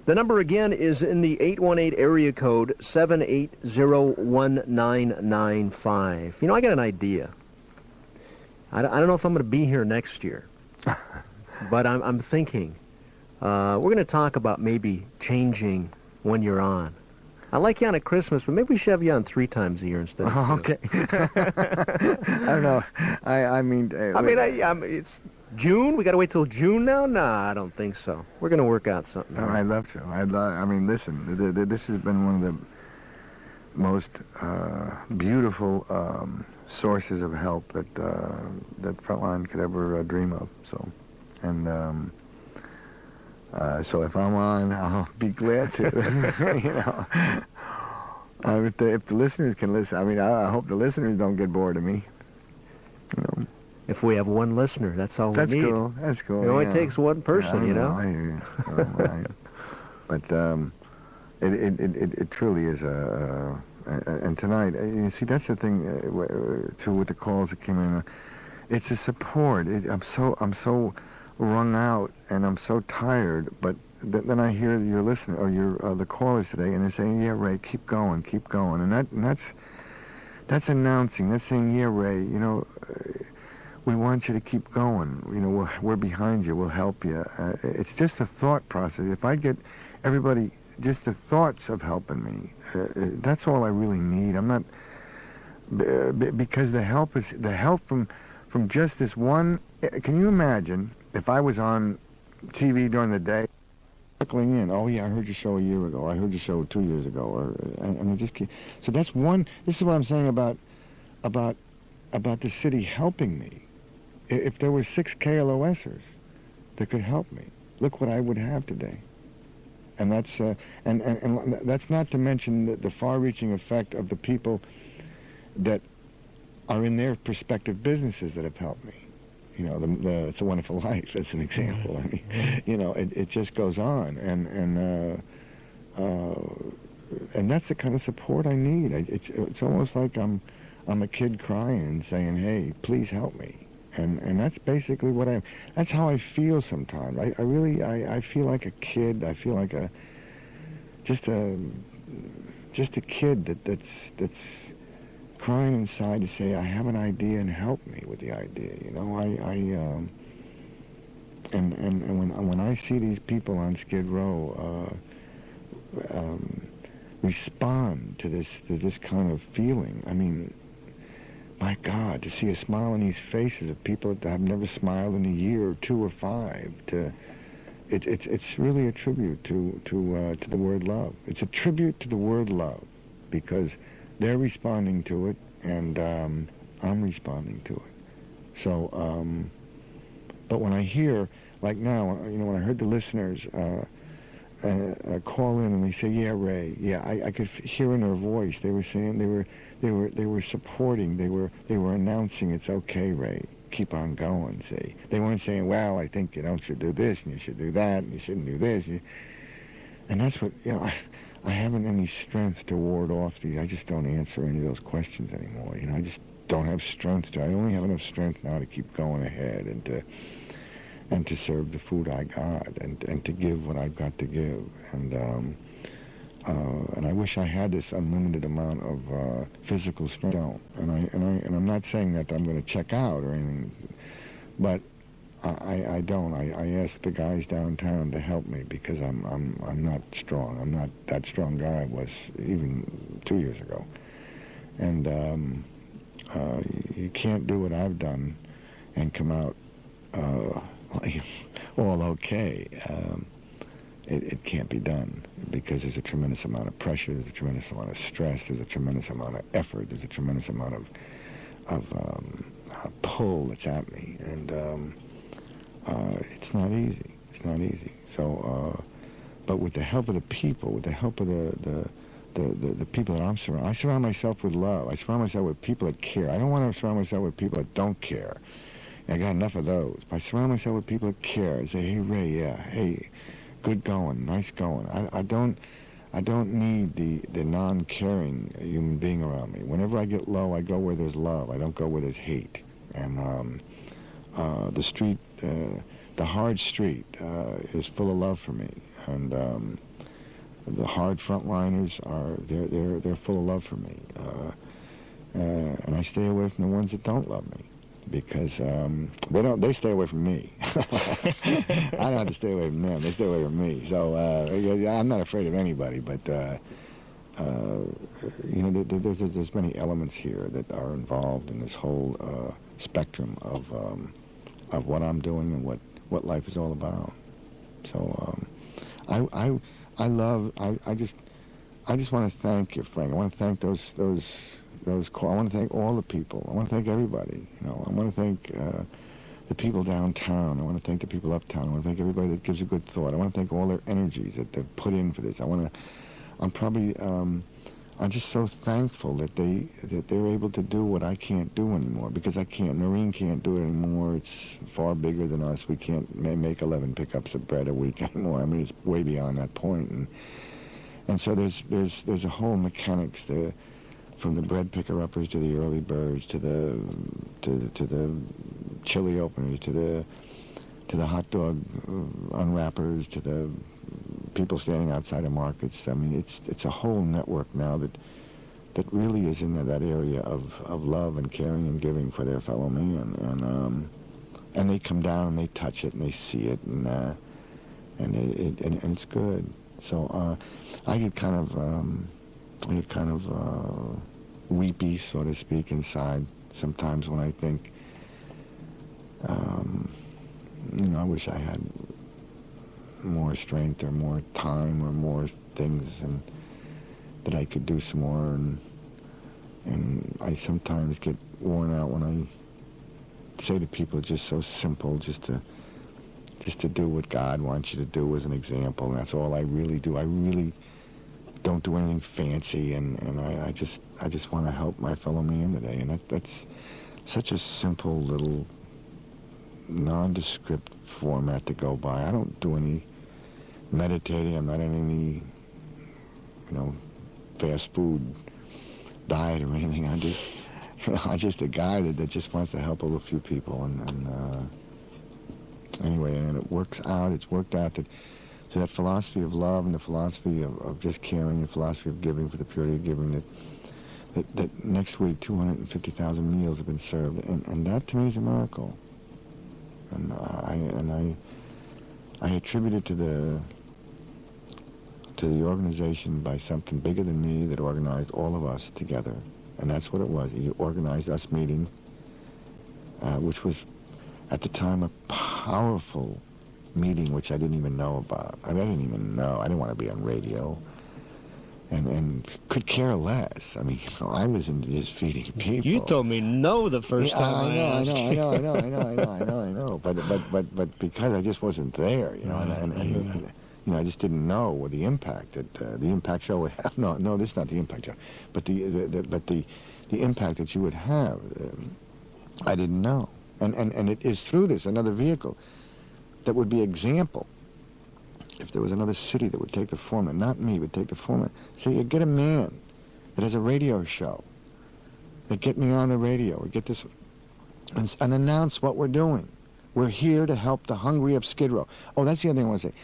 The number again is in the 818 area code 780-1995. I got an idea. I don't know if I'm going to be here next year, but I'm thinking we're going to talk about maybe changing when you're on. I like you on at Christmas, but maybe we should have you on 3 times a year instead of 2. Okay. I don't know. I mean, it's June. We got to wait till June now. Nah, I don't think so. We're going to work out something. No, I'd love to. I mean, listen. This has been one of the most beautiful sources of help that Frontline could ever dream of. So, and. So if I'm on, I'll be glad to. If the listeners can listen, I mean, I hope the listeners don't get bored of me. If we have one listener, that's all we need. That's cool. It only takes one person, I hear you. But it truly is and tonight, you see, that's the thing too with the calls that came in. It's a support. I'm so wrung out, and I'm so tired, but then I hear your listener or the callers today, and they're saying, "Yeah, Ray, keep going," and that's announcing. That's saying, "Yeah, Ray, we want you to keep going. We're behind you. We'll help you." It's just a thought process. If I get everybody just the thoughts of helping me, that's all I really need. I'm not because the help from just this one. Can you imagine? If I was on TV during the day, trickling in, oh yeah, I heard your show a year ago, I heard your show 2 years ago, and I just keep. So that's one. This is what I'm saying about the city helping me. If there were 6 KLOSers that could help me, look what I would have today. And that's and that's not to mention the far-reaching effect of the people that are in their prospective businesses that have helped me. It's a Wonderful Life as an example. I mean, it just goes on, and that's the kind of support I need. It's almost like I'm a kid crying and saying, "Hey, please help me," and that's basically what that's how I feel sometimes. I feel like a kid. I feel like just a kid that's crying inside to say, I have an idea and help me with the idea. And when I see these people on Skid Row respond to this kind of feeling, I mean, my God, to see a smile on these faces of people that have never smiled in a year or 2 or 5, it's really a tribute to the word love. It's a tribute to the word love because they're responding to it, and I'm responding to it. So, but when I hear, like now, when I heard the listeners call in and they say, "Yeah, Ray, yeah," I could hear in their voice they were saying they were supporting, they were announcing, "It's okay, Ray, keep on going." See, they weren't saying, "Well, I think you should do this and you should do that and you shouldn't do this," and that's what I haven't any strength to ward off these. I just don't answer any of those questions anymore. I just don't have strength to. I only have enough strength now to keep going ahead and to serve the food I got and to give what I've got to give. And I wish I had this unlimited amount of physical strength. I don't. And I'm not saying that I'm going to check out or anything, but I don't. I ask the guys downtown to help me because I'm not strong. I'm not that strong guy I was even 2 years ago. And you can't do what I've done and come out all okay. It can't be done because there's a tremendous amount of pressure, there's a tremendous amount of stress, there's a tremendous amount of effort, there's a tremendous amount of pull that's at me, and it's not easy. It's not easy. So, but with the help of the people, with the help of the people that I surround myself with love. I surround myself with people that care. I don't want to surround myself with people that don't care. I got enough of those. But I surround myself with people that care. I say, "Hey, Ray, yeah, hey, good going, nice going." I don't need the non-caring human being around me. Whenever I get low, I go where there's love. I don't go where there's hate. And the street, the hard street, is full of love for me. And the hard frontliners they're full of love for me. And I stay away from the ones that don't love me. Because they stay away from me. I don't have to stay away from them. They stay away from me. So I'm not afraid of anybody. But there's many elements here that are involved in this whole spectrum of what I'm doing and what life is all about. So I just want to thank you, Frank. I want to thank those I want to thank all the people. I want to thank everybody. I want to thank the people downtown. I want to thank the people uptown. I want to thank everybody that gives a good thought. I want to thank all their energies that they've put in for this. I'm just so thankful that they're able to do what I can't do anymore, because I can't. Noreen can't do it anymore. It's far bigger than us. We can't make 11 pickups of bread a week anymore. I mean, it's way beyond that point. And so there's a whole mechanics there. From the bread picker-uppers to the early birds to the chili openers to the hot dog unwrappers to the people standing outside of markets. I mean, it's a whole network now that really is in that area of love and caring and giving for their fellow man, and they come down and they touch it and they see it and it's good. So I get kind of weepy, so to speak, inside sometimes when I think, I wish I had more strength or more time or more things and that I could do some more, and I sometimes get worn out when I say to people just so simple, just to do what God wants you to do as an example, and that's all I really do. I really don't do anything fancy, and I just want to help my fellow man today, and that's such a simple little nondescript format to go by. I don't do any meditating. I'm not in any fast food diet or anything. I'm just a guy that just wants to help a few people, and anyway, and it works out. It's worked out that. So that philosophy of love and the philosophy of just caring, the philosophy of giving for the purity of giving, that next week 250,000 meals have been served, and that to me is a miracle. And I attribute it to the organization by something bigger than me that organized all of us together, and that's what it was. He organized us meeting, which was at the time a powerful meeting which I didn't even know about. I didn't even know. I didn't want to be on radio, and could care less. I mean, I was into just feeding people. You told me no the first time I asked. I know. But because I just wasn't there, and You know, I just didn't know the impact that the Impact Show would have. No, this is not the Impact Show, but the impact that you would have. I didn't know, and it is through this another vehicle that would be example. If there was another city that would take the format, not me, would take the format. Say, you get a man that has a radio show, that get me on the radio, or get this, and announce what we're doing. We're here to help the hungry of Skid Row. Oh, that's the other thing I want to say.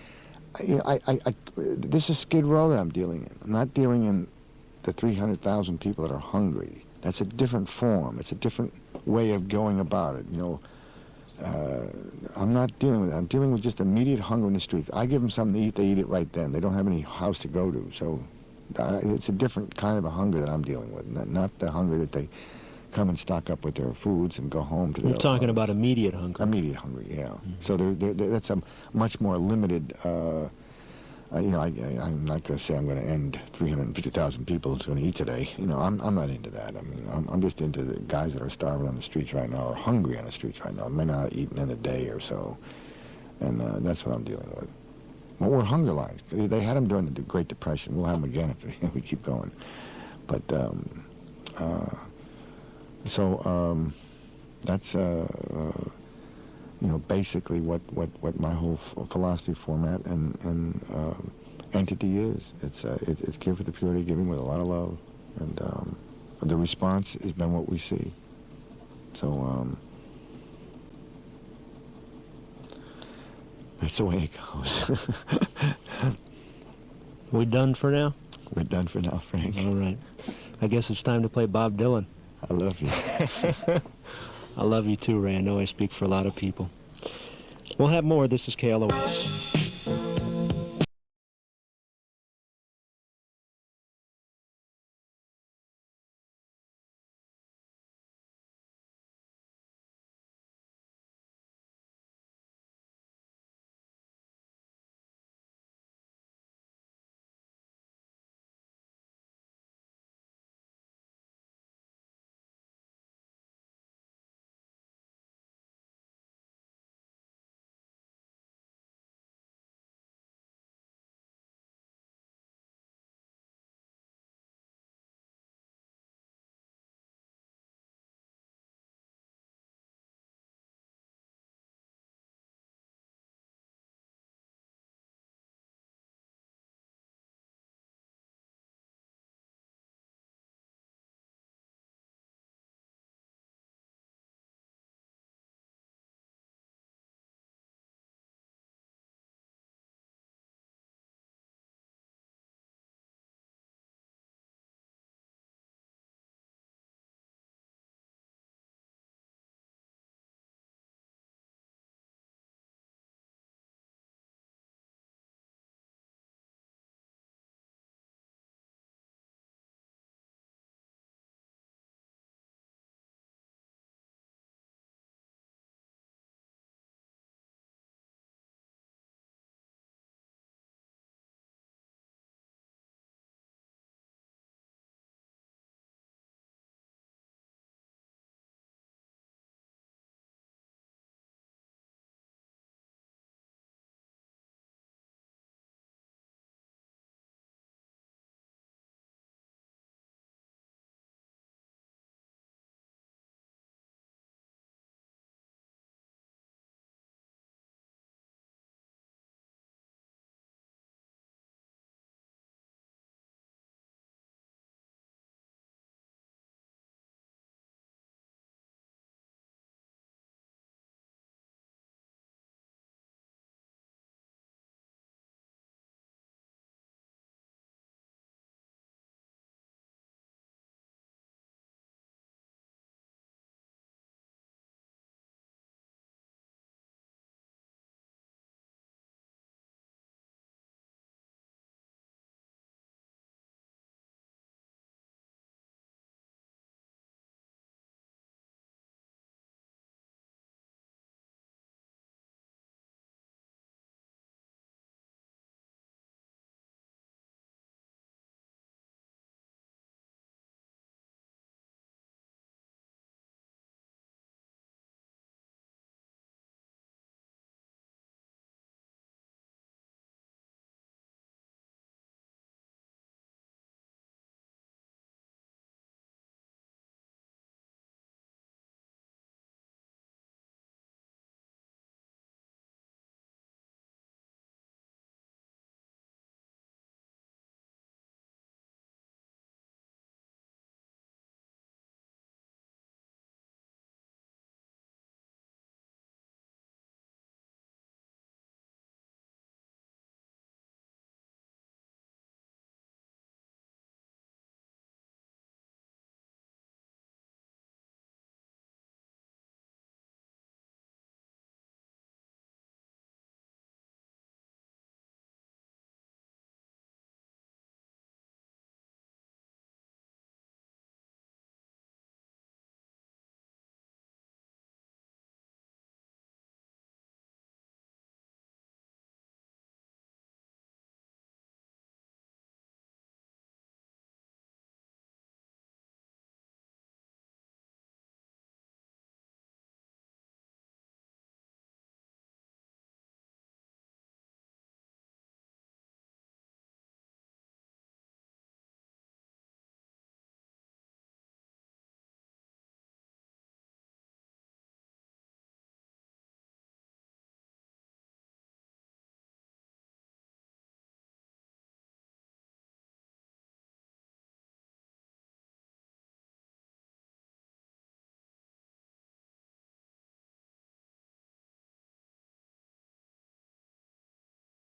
This is Skid Row that I'm dealing in. I'm not dealing in the 300,000 people that are hungry. That's a different form. It's a different way of going about it. You know, I'm not dealing with that. I'm dealing with just immediate hunger in the streets. I give them something to eat, they eat it right then. They don't have any house to go to. So it's a different kind of a hunger that I'm dealing with, not the hunger that they come and stock up with their foods and go home to their You're talking about immediate hunger. Immediate hunger, yeah. Mm-hmm. So that's a much more limited, you know, I'm not going to say I'm going to end 350,000 people who's going to eat today. You know, I'm not into that. I mean, I'm just into the guys that are starving on the streets right now or hungry on the streets right now. May not eaten in a day or so. And that's what I'm dealing with. Well, we're hunger lines. They had them during the Great Depression. We'll have them again if we keep going. But, that's you know, basically what my whole philosophy, format, and entity is. It's Give for the Purity of Giving with a lot of love, and the response has been what we see. So that's the way it goes. We done for now? We're done for now, Frank. All right. I guess it's time to play Bob Dylan. I love you. I love you too, Ray. I know I speak for a lot of people. We'll have more. This is KLOS.